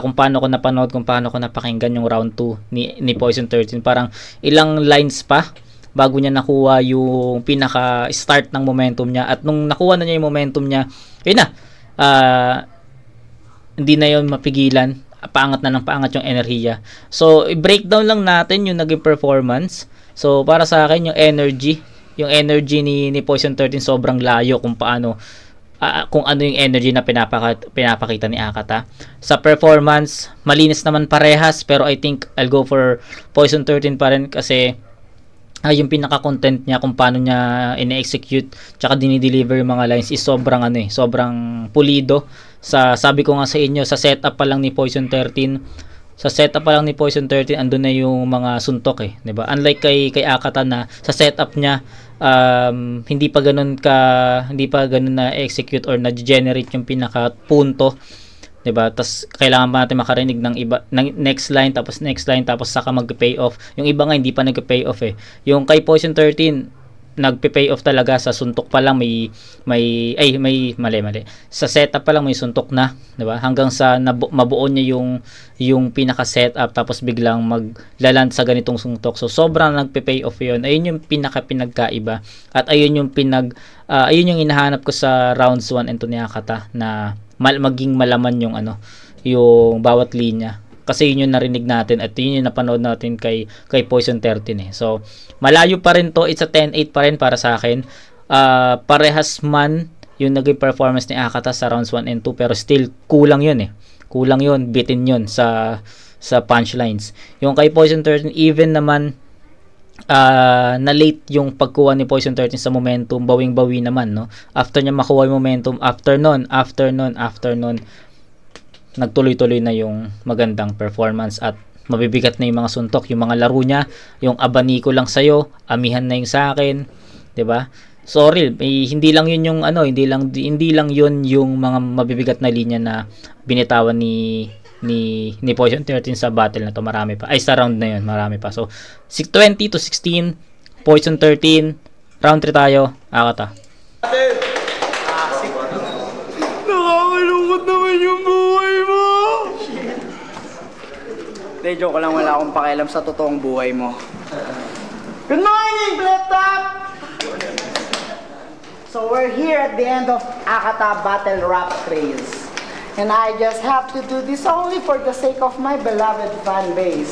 kung paano ko napanood, kung paano ko napakinggan yung round 2 ni Poison 13, parang ilang lines pa bago niya nakuha yung pinaka start ng momentum niya. At nung nakuha na niya yung momentum niya, yun na, hindi na yun mapigilan, paangat na ng paangat yung enerhiya. So i-breakdown lang natin yung naging performance. So para sa akin, yung energy ni Poison 13 sobrang layo kung paano, kung ano yung energy na pinapakita ni Akata. Sa performance, malinis naman parehas, pero I think I'll go for Poison 13 pa rin, kasi yung pinaka-content niya, kung paano niya ine-execute tsaka dinideliver yung mga lines is sobrang sobrang pulido. Sabi ko nga sa inyo, sa setup pa lang ni Poison 13, andun na yung mga suntok, eh, 'di ba? Unlike kay Akata na sa setup niya hindi pa ganun na execute or na generate yung pinaka punto 'Di ba? Tas kailangan pa natin makarinig ng iba ng next line tapos saka mag-pay off. Yung iba nga hindi pa nag-pay off eh. Yung kay Poison 13 nagpe-pay off talaga sa suntok pa lang may mali. Sa setup pa lang may suntok na, 'di ba? Hanggang sa mabuo niya yung pinaka setup tapos biglang maglaland sa ganitong suntok. So sobrang nagpe-pay off 'yon. Ayun yung pinagkaiba. At ayun yung ayun yung hinahanap ko sa rounds 1 and 2 ni Hakata na maging malaman yung yung bawat linya. Kasi yun yung narinig natin at yun yung napanood natin kay Poison 13 eh. So, malayo pa rin to. It's a 10-8 pa rin para sa akin. Parehas man yung naging performance ni Hakata sa rounds 1 and 2 pero still kulang yun eh. Kulang yun, bitin yun sa punchlines. Yung kay Poison 13 even naman na late yung pagkuha ni Poison 13 sa momentum, bawing-bawi naman, no? After niya makuha yung momentum, after nun, nagtuloy-tuloy na yung magandang performance at mabibigat na yung mga suntok, yung mga laro niya, yung abaniko lang sa'yo, amihan na yung sa akin, 'di ba? Sorry, hindi lang yun yung hindi lang yun yung mga mabibigat na linya na binitawan ni Poison 13 sa battle na to, marami pa. Ay, sa round na yun, marami pa. So, 20-16, Poison 13, round 3 tayo, Hakata. Nakakalungkot naman yung buhay mo. Hindi, joke lang, wala akong pakialam sa totoong buhay mo. Good morning, Bliptop! So we're here at the end of Hakata Battle Rap Craze. And I just have to do this only for the sake of my beloved fan base.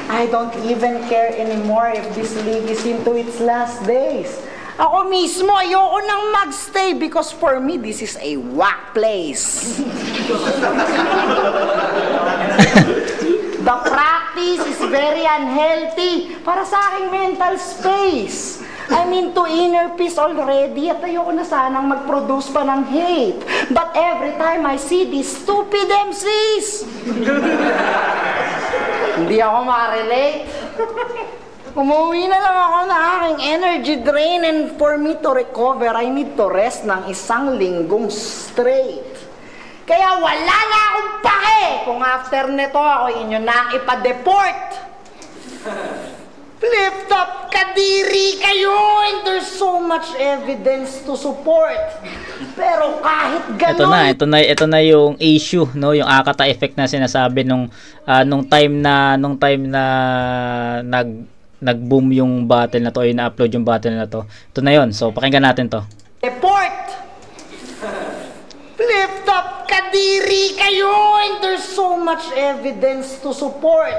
I don't even care anymore if this league is into its last days. Ako mismo, ayoko nang magstay because for me, this is a whack place. The practice is very unhealthy para sa aking mental space. I'm into inner peace already at ayoko na sanang mag-produce pa ng hate. But every time I see these stupid MCs, hindi ako makarelate. Umuwi na lang ako na aking energy drain and for me to recover, I need to rest ng isang linggong straight. Kaya wala na akong pake kung after nito ako inyo na ipa-deport. Lift up, kadiri kayo, and there's so much evidence to support. Pero kahit ganun... Ito na yung issue, no? Yung Hakata effect na sinasabi nung time na nag-boom yung battle na to, yung na-upload yung battle na to. Ito na yun. So, pakinggan natin to. Report! Lift up, kadiri kayo, and there's so much evidence to support.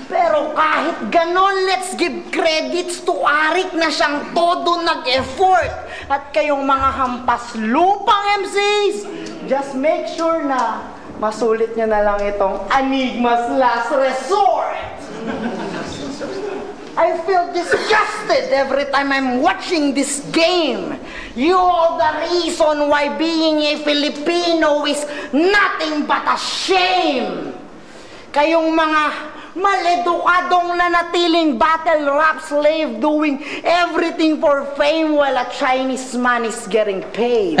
Pero kahit ganon, let's give credits to Arik na siyang todo nag-effort. At kayong mga hampas lupang MCs, just make sure na masulit nyo na lang itong Enigma's Last Resort. I feel disgusted every time I'm watching this game. You are the reason why being a Filipino is nothing but a shame. Kayong mga maledukadong nanatiling battle rap slave doing everything for fame while a Chinese man is getting paid.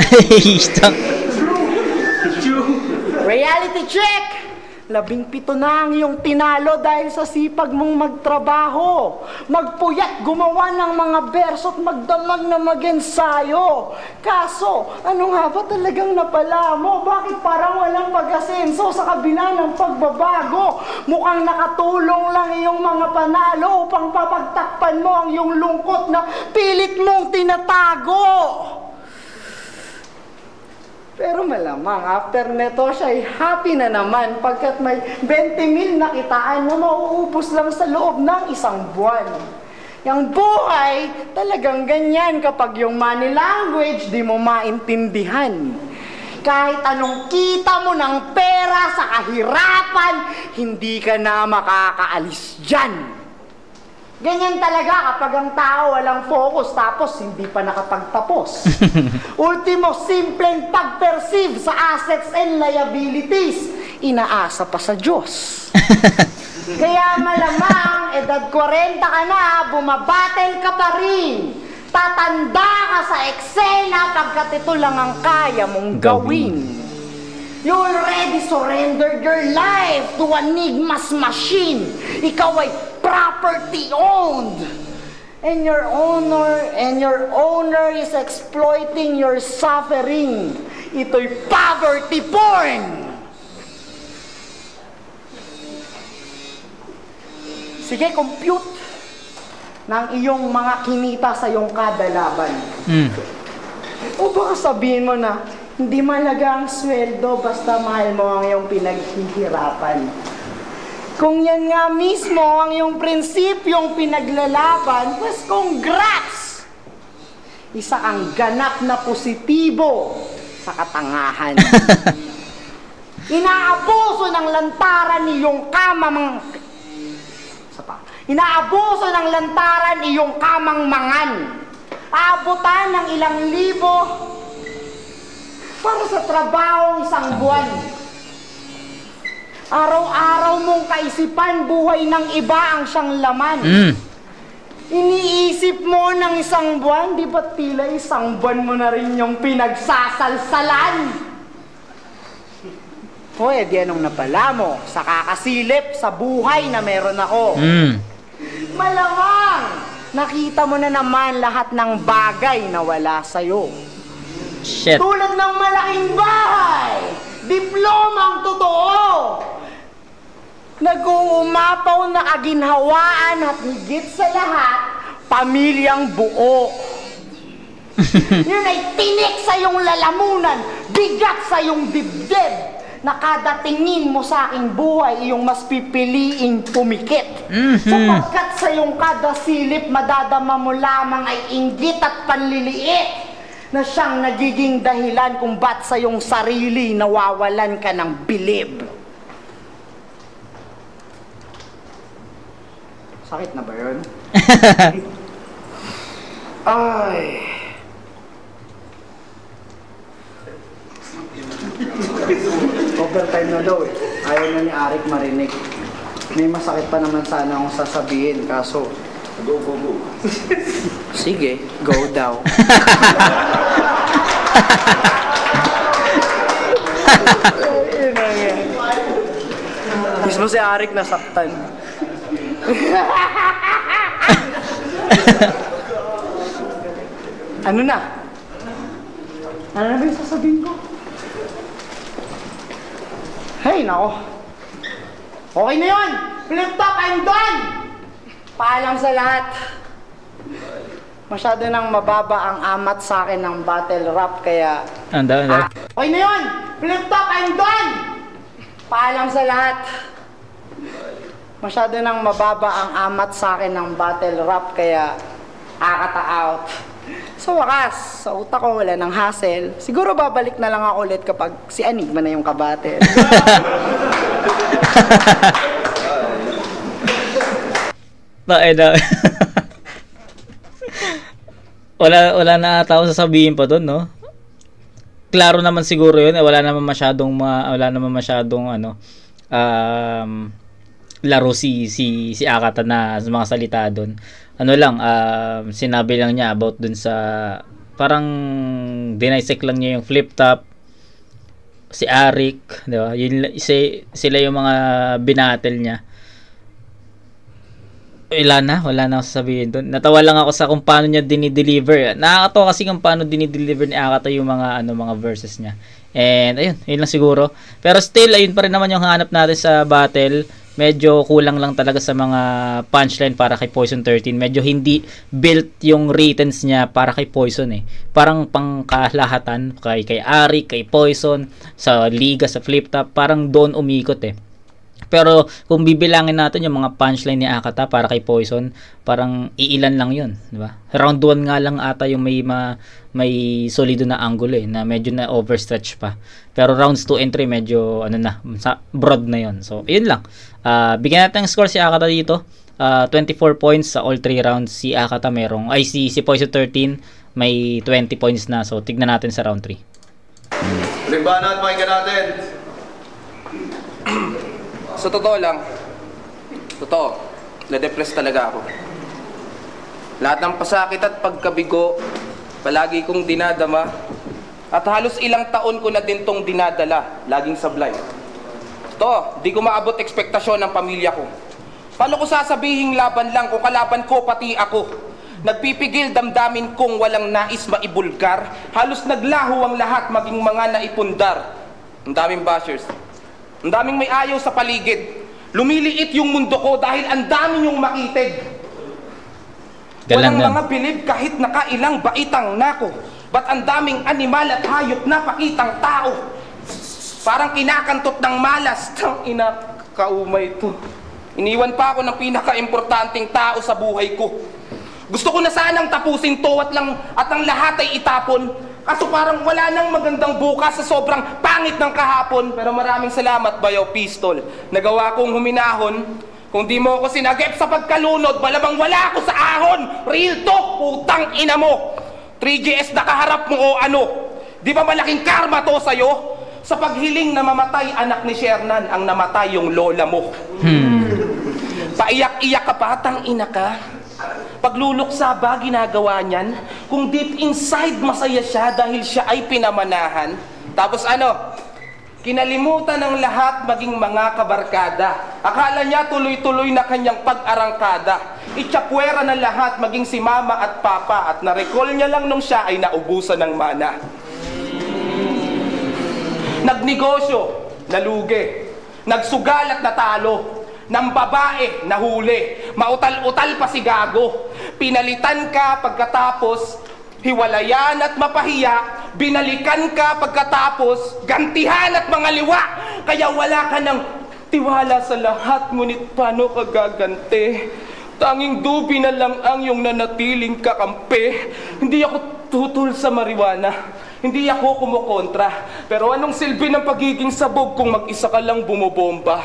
Reality check! 17 na ang iyong tinalo dahil sa sipag mong magtrabaho. Magpuyat, gumawa ng mga berso at magdamag na mag-ensayo. Kaso, ano nga ba talagang napala mo? Bakit parang walang pag-asenso sa kabila ng pagbabago? Mukhang nakatulong lang iyong mga panalo upang papagtakpan mo ang iyong lungkot na pilit mong tinatago. Pero malamang, after neto siya'y happy na naman pagkat may 20,000 na kitaan na mauubos lang sa loob ng isang buwan. Yang buhay, talagang ganyan kapag yung money language di mo maintindihan. Kahit anong kita mo ng pera sa kahirapan, hindi ka na makakaalis dyan. Ganyan talaga kapag ang tao walang focus tapos hindi pa nakapagtapos. Ultimo, simpleng pag-perceive sa assets and liabilities, inaasa pa sa Diyos. Kaya malamang, edad 40 ka na, bumabattle ka pa rin. Tatanda ka sa eksena pagkat ito lang ang kaya mong gawin. You already surrendered your life to Enigma's machine. Ikaw ay property owned. And your owner is exploiting your suffering. Ito'y poverty porn. Sige, compute ng iyong mga kinita sa iyong kada laban. O baka sabihin mo na, hindi mahalaga ang sweldo basta mahal mo ang iyong pinaghihirapan. Kung yan nga mismo ang iyong prinsipyong pinaglalaban, pues congrats! Isa kang ganap na positibo sa katangahan. Inaabuso ng lantaran iyong Inaabuso ng lantaran iyong kamang mangan. Aabutan ng ilang libo para sa trabahong isang buwan. Araw-araw mong kaisipan, buhay ng iba ang siyang laman. Iniisip mo ng isang buwan, di ba't tila isang buwan mo na rin yung pinagsasalsalan? Pwede anong napala mo sa kakasilip sa buhay na meron ako. Malamang nakita mo na naman lahat ng bagay na wala sa'yo. Shit. Tulad ng malaking bahay, diplomang totoo, nag-uumapaw na kaginhawaan at higit sa lahat, pamilyang buo. Yun ay tinik sa iyong lalamunan, bigat sa iyong dibdib, na kada tingin mo sa aking buhay, iyong mas pipiliing pumikit. Sapagkat sa iyong kada silip, madadama mo lamang ay inggit at panliliit na siyang nagiging dahilan kung ba't sa iyong sarili nawawalan ka ng bilib. Sakit na ba yun? Ay... Overtime na daw eh. Ayaw na ni Arik marinig. May masakit pa naman sana akong sasabihin, kaso... Go, go, go. Sige, go daw. Mismo si Arik nasaktan. Ano na? Ano na ba yung sasabihin ko? Hey, nako. Okay na yun! Flip top, I'm done! Paalam sa lahat. Masyado nang mababa ang amat sa akin ng battle rap, kaya... Okay na yun! Flip top, I'm done! Paalam sa lahat. Masyado nang mababa ang amat sa akin ng battle rap, kaya... Akata out. Sa wakas, sa utak ko wala ng hassle. Siguro babalik na lang ako ulit kapag si Enigma na yung kabatel. wala na ata ako sasabihin pa doon, no? Klaro naman siguro yun, wala naman masyadong laro si Akata na sa mga salita doon. Ano lang, sinabi lang niya about dun sa parang dinisect lang niya yung flip top, si Arik, di ba? Sila yung mga binatel niya. Wala na ako sasabihin doon. Natawa lang ako sa kung paano niya dinideliver. Nakakatawa kasi kung paano dinideliver ni Akata yung mga mga verses niya. And ayun, yun lang siguro. Pero still, ayun pa rin naman yung hanap natin sa battle. Medyo kulang lang talaga sa mga punchline para kay Poison 13. Medyo hindi built yung writtens niya para kay Poison eh. Parang pangkalahatan kay Arik, kay Poison, sa Liga, sa Flip Top, parang doon umikot eh. Pero kung bibilangin natin yung mga punchline ni Akata para kay Poison, parang iilan lang yun, di ba? Round 1 nga lang ata yung may solido na angulo eh, na medyo na overstretch pa. Pero rounds 2 and 3 medyo broad na yun. So, yun lang. Bigyan natin ng score si Akata dito. 24 points sa all 3 rounds. Si Akata si Poison 13 may 20 points na. So, tignan natin sa round 3. Limbanan, pakinggan natin. Sa totoo lang, na-depress talaga ako. Lahat ng pasakit at pagkabigo, palagi kong dinadama. At halos ilang taon ko na din tong dinadala, laging sablay. To, di ko maabot ekspektasyon ng pamilya ko. Paano ko sasabihing laban lang kung kalaban ko pati ako? Nagpipigil damdamin kong walang nais maibulgar. Halos naglaho ang lahat maging mga naipundar. Ang daming bashers. Ang daming may ayaw sa paligid. Lumiliit yung mundo ko dahil ang dami yung makitig. Walang mga bilib kahit nakailang baitang nako. Ba't ang daming animal at hayop na pakitang tao? Parang kinakantot ng malas. Tang ina, kaumay to. Iniwan pa ako ng pinaka-importanting tao sa buhay ko. Gusto ko na sanang tapusin to at ang lahat ay itapon. Kaso parang wala nang magandang bukas sa sobrang pangit ng kahapon. Pero maraming salamat, Bayaw Pistol. Nagawa kong huminahon. Kung di mo ako sinagip sa pagkalunod, malamang wala ako sa ahon. Real talk, putang ina mo. 3GS na kaharap mo o ano? Di ba malaking karma to sa'yo? Sa paghiling na mamatay anak ni Shernan, ang namatay yung lola mo. Paiyak-iyak ka pa, tang ina ka. Pagluluksa ba ginagawa niyan? Kung deep inside masaya siya dahil siya ay pinamanahan. Tapos ano? Kinalimutan ng lahat maging mga kabarkada. Akala niya tuloy-tuloy na kanyang pag-arangkada. Itsapwera na lahat maging si mama at papa. At na-recall niya lang nung siya ay naubusan ng mana. Nagnegosyo, nalugi. Nagsugal at natalo. Ng babae, nahuli. Mautal-utal pa si gago. Pinalitan ka pagkatapos hiwalayan at mapahiya. Binalikan ka pagkatapos gantihan at mga liwa. Kaya wala ka ng tiwala sa lahat. Ngunit paano ka gaganti? Tanging dubi na lang ang iyong nanatiling kakampi. Hindi ako tutol sa marijuana. Hindi ako kumukontra. Pero anong silbi ng pagiging sabog kung mag-isa ka lang bumobomba?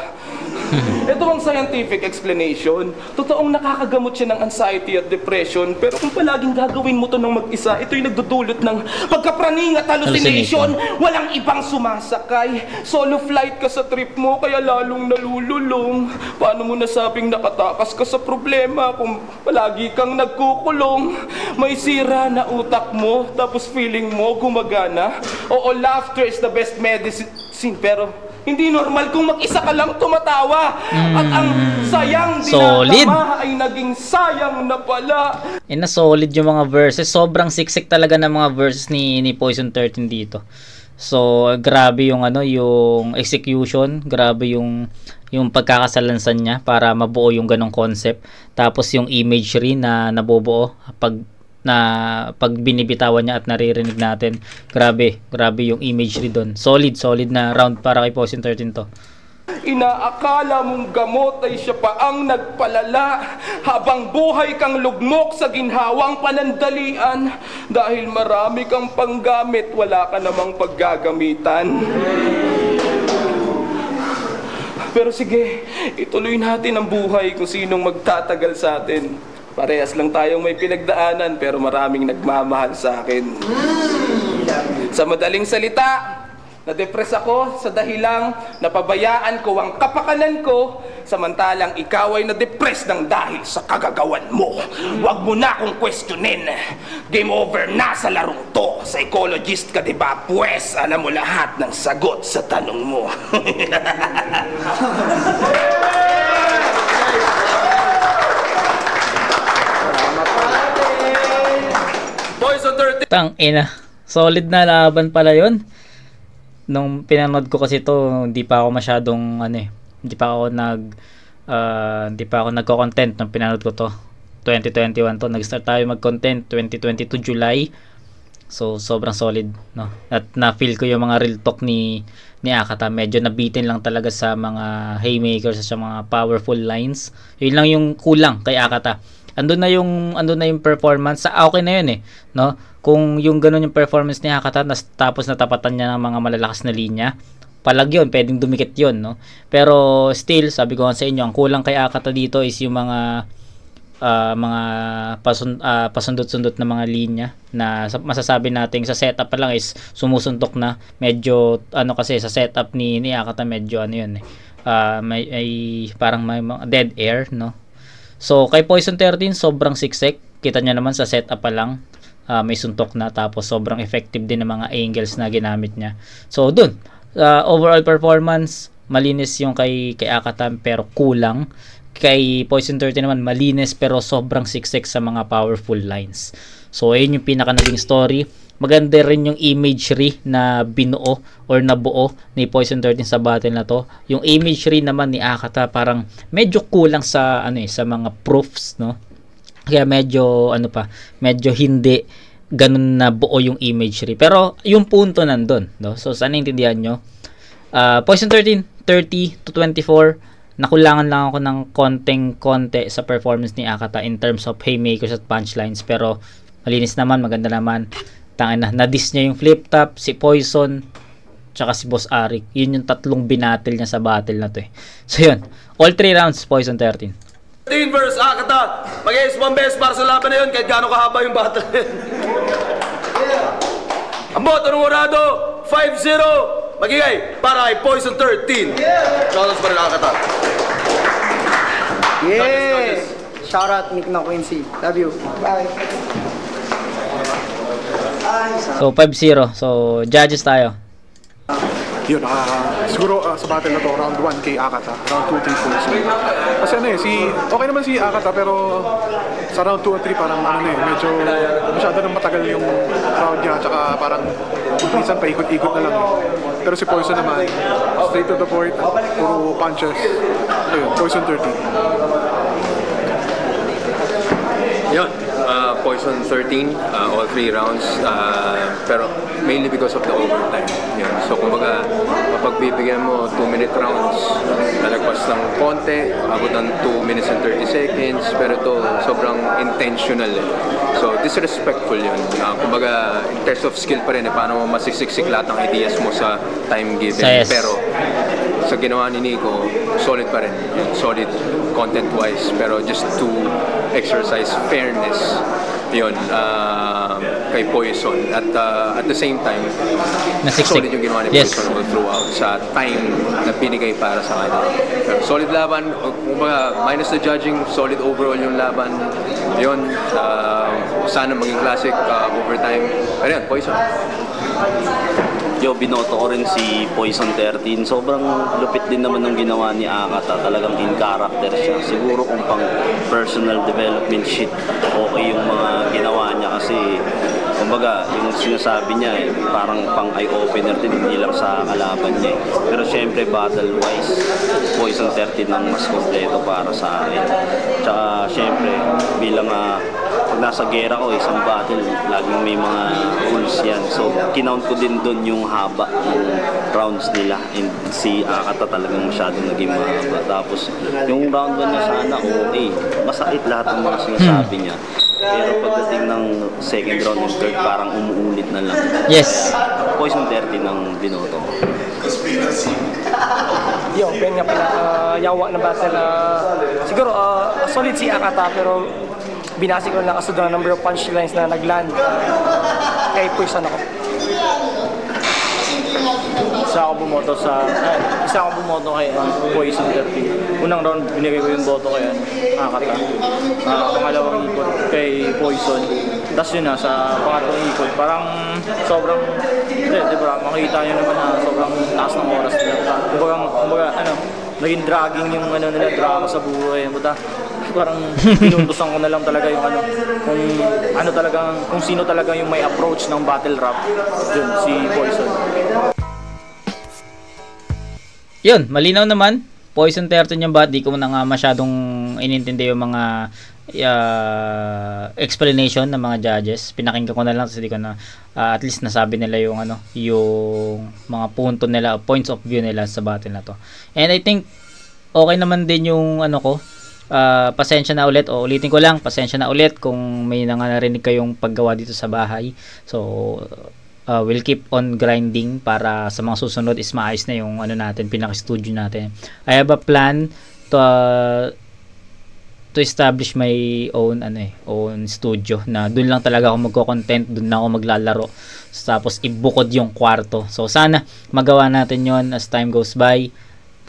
Ito ang scientific explanation. Totoong nakakagamot siya ng anxiety at depression. Pero kung palaging gagawin mo to ng mag-isa, ito'y nagdudulot ng pagkapraning at hallucination. Walang ibang sumasakay. Solo flight ka sa trip mo, kaya lalong nalululong. Paano mo nasabing nakatakas ka sa problema kung palagi kang nagkukulong? May sira na utak mo, tapos feeling mo gumagana. Oo, laughter is the best medicine, pero hindi normal kung mag-isa ka lang tumatawa. At ang sayang dinadama ay naging sayang na pala. Solid yung mga verses. Sobrang siksik talaga ng mga verses ni Poison 13 dito. So, grabe yung yung execution, grabe yung pagkakasalansan niya para mabuo yung ganong concept. Tapos yung imagery na nabubuo pag binibitawan niya at naririnig natin. Grabe yung imagery doon. Solid na round para kay Poison 13 to. Inaakala mong gamot ay siya pa ang nagpalala, habang buhay kang lugmok sa ginhawang panandalian. Dahil marami kang panggamit, wala ka namang paggagamitan. Pero sige, ituloy natin ang buhay kung sinong magtatagal sa atin. Parehas lang tayong may pinagdaanan, pero maraming nagmamahal sa akin. Sa madaling salita, na-depress ako sa dahilang napabayaan ko ang kapakanan ko, samantalang ikaw ay na-depress ng dahil sa kagagawan mo. Huwag mo na akong questionin. Game over na sa larong to. Psychologist ka, diba? Pwes, alam mo lahat ng sagot sa tanong mo. Tang ina, solid na laban pala yun. Nung pinanood ko kasi to, hindi pa ako masyadong hindi pa ako nagko-content nung pinanood ko to. 2021 to, nag-start tayo mag-content 2022 July. So sobrang solid, no. At na-feel ko yung mga real talk ni Akata. Medyo nabitin lang talaga sa mga haymakers, sa mga powerful lines. Yun lang yung kulang kay Akata. Andun na yung performance, okay na yun no? Kung yung ganun yung performance ni Akata, tapos natapatan niya ng mga malalakas na linya, palag yun, pwedeng dumikit yun, no? Pero still, sabi ko sa inyo, ang kulang kay Akata dito is yung mga pasundot-sundot na mga linya na masasabi natin sa setup pa lang is sumusuntok na. Medyo kasi sa setup ni Akata medyo may parang may dead air, no? So kay Poison 13 sobrang siksik, kita nyo naman sa setup pa lang. may suntok na, tapos sobrang effective din ng mga angles na ginamit niya. So dun, overall performance, malinis yung kay Akata pero kulang. Kay Poison 30 naman malinis pero sobrang siksik sa mga powerful lines. So ayun yung pinaka naging story. Maganda rin yung imagery na binuo or nabuo ni Poison 13 sa battle na to. Yung imagery naman ni Akata parang medyo kulang sa sa mga proofs, no? Kaya medyo medyo hindi ganun na buo yung imagery. Pero yung punto nandun, no? So sana intindihan nyo. Poison 13 30 to 24, nakulangan lang ako ng konti sa performance ni Akata in terms of haymakers at punchlines, pero malinis naman, maganda naman. Tangina, na-diss niya yung flip top, si Poison, tsaka si Boss Arik. Yun yung tatlong binatil niya sa battle na to eh. So yun, all 3 rounds, Poison 13. 13 versus Akata. Mag-ace one best para sa laban na yun kahit gaano kahaba yung battle. Ang boto ng Orado, 5-0. Magigay para kay Poison 13. Shoutouts para kay Akata. Yeah! Shoutout Nick na Quincy. Love you. Bye. So 5-0. So judges tayo. Yun, siguro sa battle na to, round 1 kay Akata, round 2, 3, 4. Kasi okay naman si Akata, pero sa round 2 at 3 parang medyo masyado nang matagal yung round niya, tsaka parang minsan paikot-ikot na lang. Pero si Poison naman, straight to the point, puro punches. Ayun, Poison 13. Yun, Poison 13, all 3 rounds, pero mainly because of the overtime. Yun. So kumbaga, mapagbibigyan mo 2-minute rounds, nalagpas ng konti, abot ng 2 minutes and 30 seconds, pero ito sobrang intentional eh. So disrespectful yun. Kumbaga, in terms of skill pa rin, paano mo masisiksik lahat ng ideas mo sa time given. Yes. Pero sa ginawa ni Nico, solid pa rin. Yun, solid content-wise, pero just to exercise fairness yun kay Poison at the same time solid yung ginawa ni Poison all throughout sa time na binigay para sa kanya. Pero solid laban, kumbaga minus the judging, solid overall yung laban yun. Sana maging classic overtime. Pero yun, Poison. Yo, binoto ko rin si Poison 13. Sobrang lupit din naman ng ginawa ni Akata. Talagang in character siya. Siguro kung pang personal development shit, okay yung mga ginawa niya kasi kumbaga, yung sinasabi niya parang pang eye-opener din, hindi lang sa kalaban niya. Pero syempre, battle-wise, Poison 13 ang mas kompleto para sa akin. Tsaka syempre, bilang pag nasa gera ko, isang battle, laging may mga rules yan. So, kinount ko din doon yung haba ng rounds nila. And si Akata talagang masyadong naging mahaba. Tapos, yung round 1 niya sana, okay. Masakit lahat ng mga sinasabi niya. Pero pagdating ng second round and third, parang umuulit na lang. Yes. Poison 13 ang binoto. Yo, Ben nga pala, yawa na battle. Siguro, solid si Akata, pero binasi ko lang kasunod ng number of punchlines na nagland. Kay Poison ako. Isa ako bumoto kay Poison 13. Unang round binigay ko yung boto kay Akata. Pangalawang ikot kay Poison. Tapos yun sa pangatlong ikot, parang sobrang diba, makikita nyo naman na sobrang taas ng oras nila. Kumbaga naging dragging yung nila, drama sa buhay. Parang pinuntusan ko na lang talaga yung kung sino talaga yung may approach ng battle rap. Yun, si Poison. Yun, malinaw naman. Poison 13 yung bat. Di ko na nga masyadong inintindi yung mga explanation ng mga judges. Pinakinggan ko na lang kasi di ko na at least nasabi nila yung yung mga punto nila, points of view nila sa battle na to. And I think okay naman din yung pasensya na ulit, o ulitin ko lang, pasensya na ulit kung may narinig kayong paggawa dito sa bahay. So we'll keep on grinding para sa mga susunod is maayos na yung natin, pinaka-studio natin. I have a plan to establish my own own studio na doon lang talaga ako magko-content, doon na ako maglalaro, tapos ibukod yung kwarto. So sana magawa natin yon as time goes by.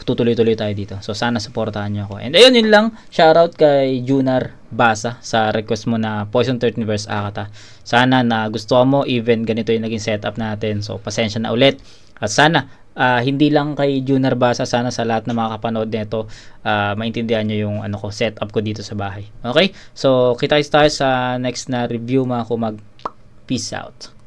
tutuloy-tuloy tayo dito. So sana supportahan niyo ako. And ayun, yun lang. Shoutout kay Junar Basa sa request mo na Poison 13 vs Akata. Sana na gusto mo, even ganito yung naging setup natin. So pasensya na ulit. At sana hindi lang kay Junar Basa, sana sa lahat na makakapanood nito, maintindihan nyo yung setup ko dito sa bahay. Okay? So kita tayo sa next na review mga kumag. Peace out.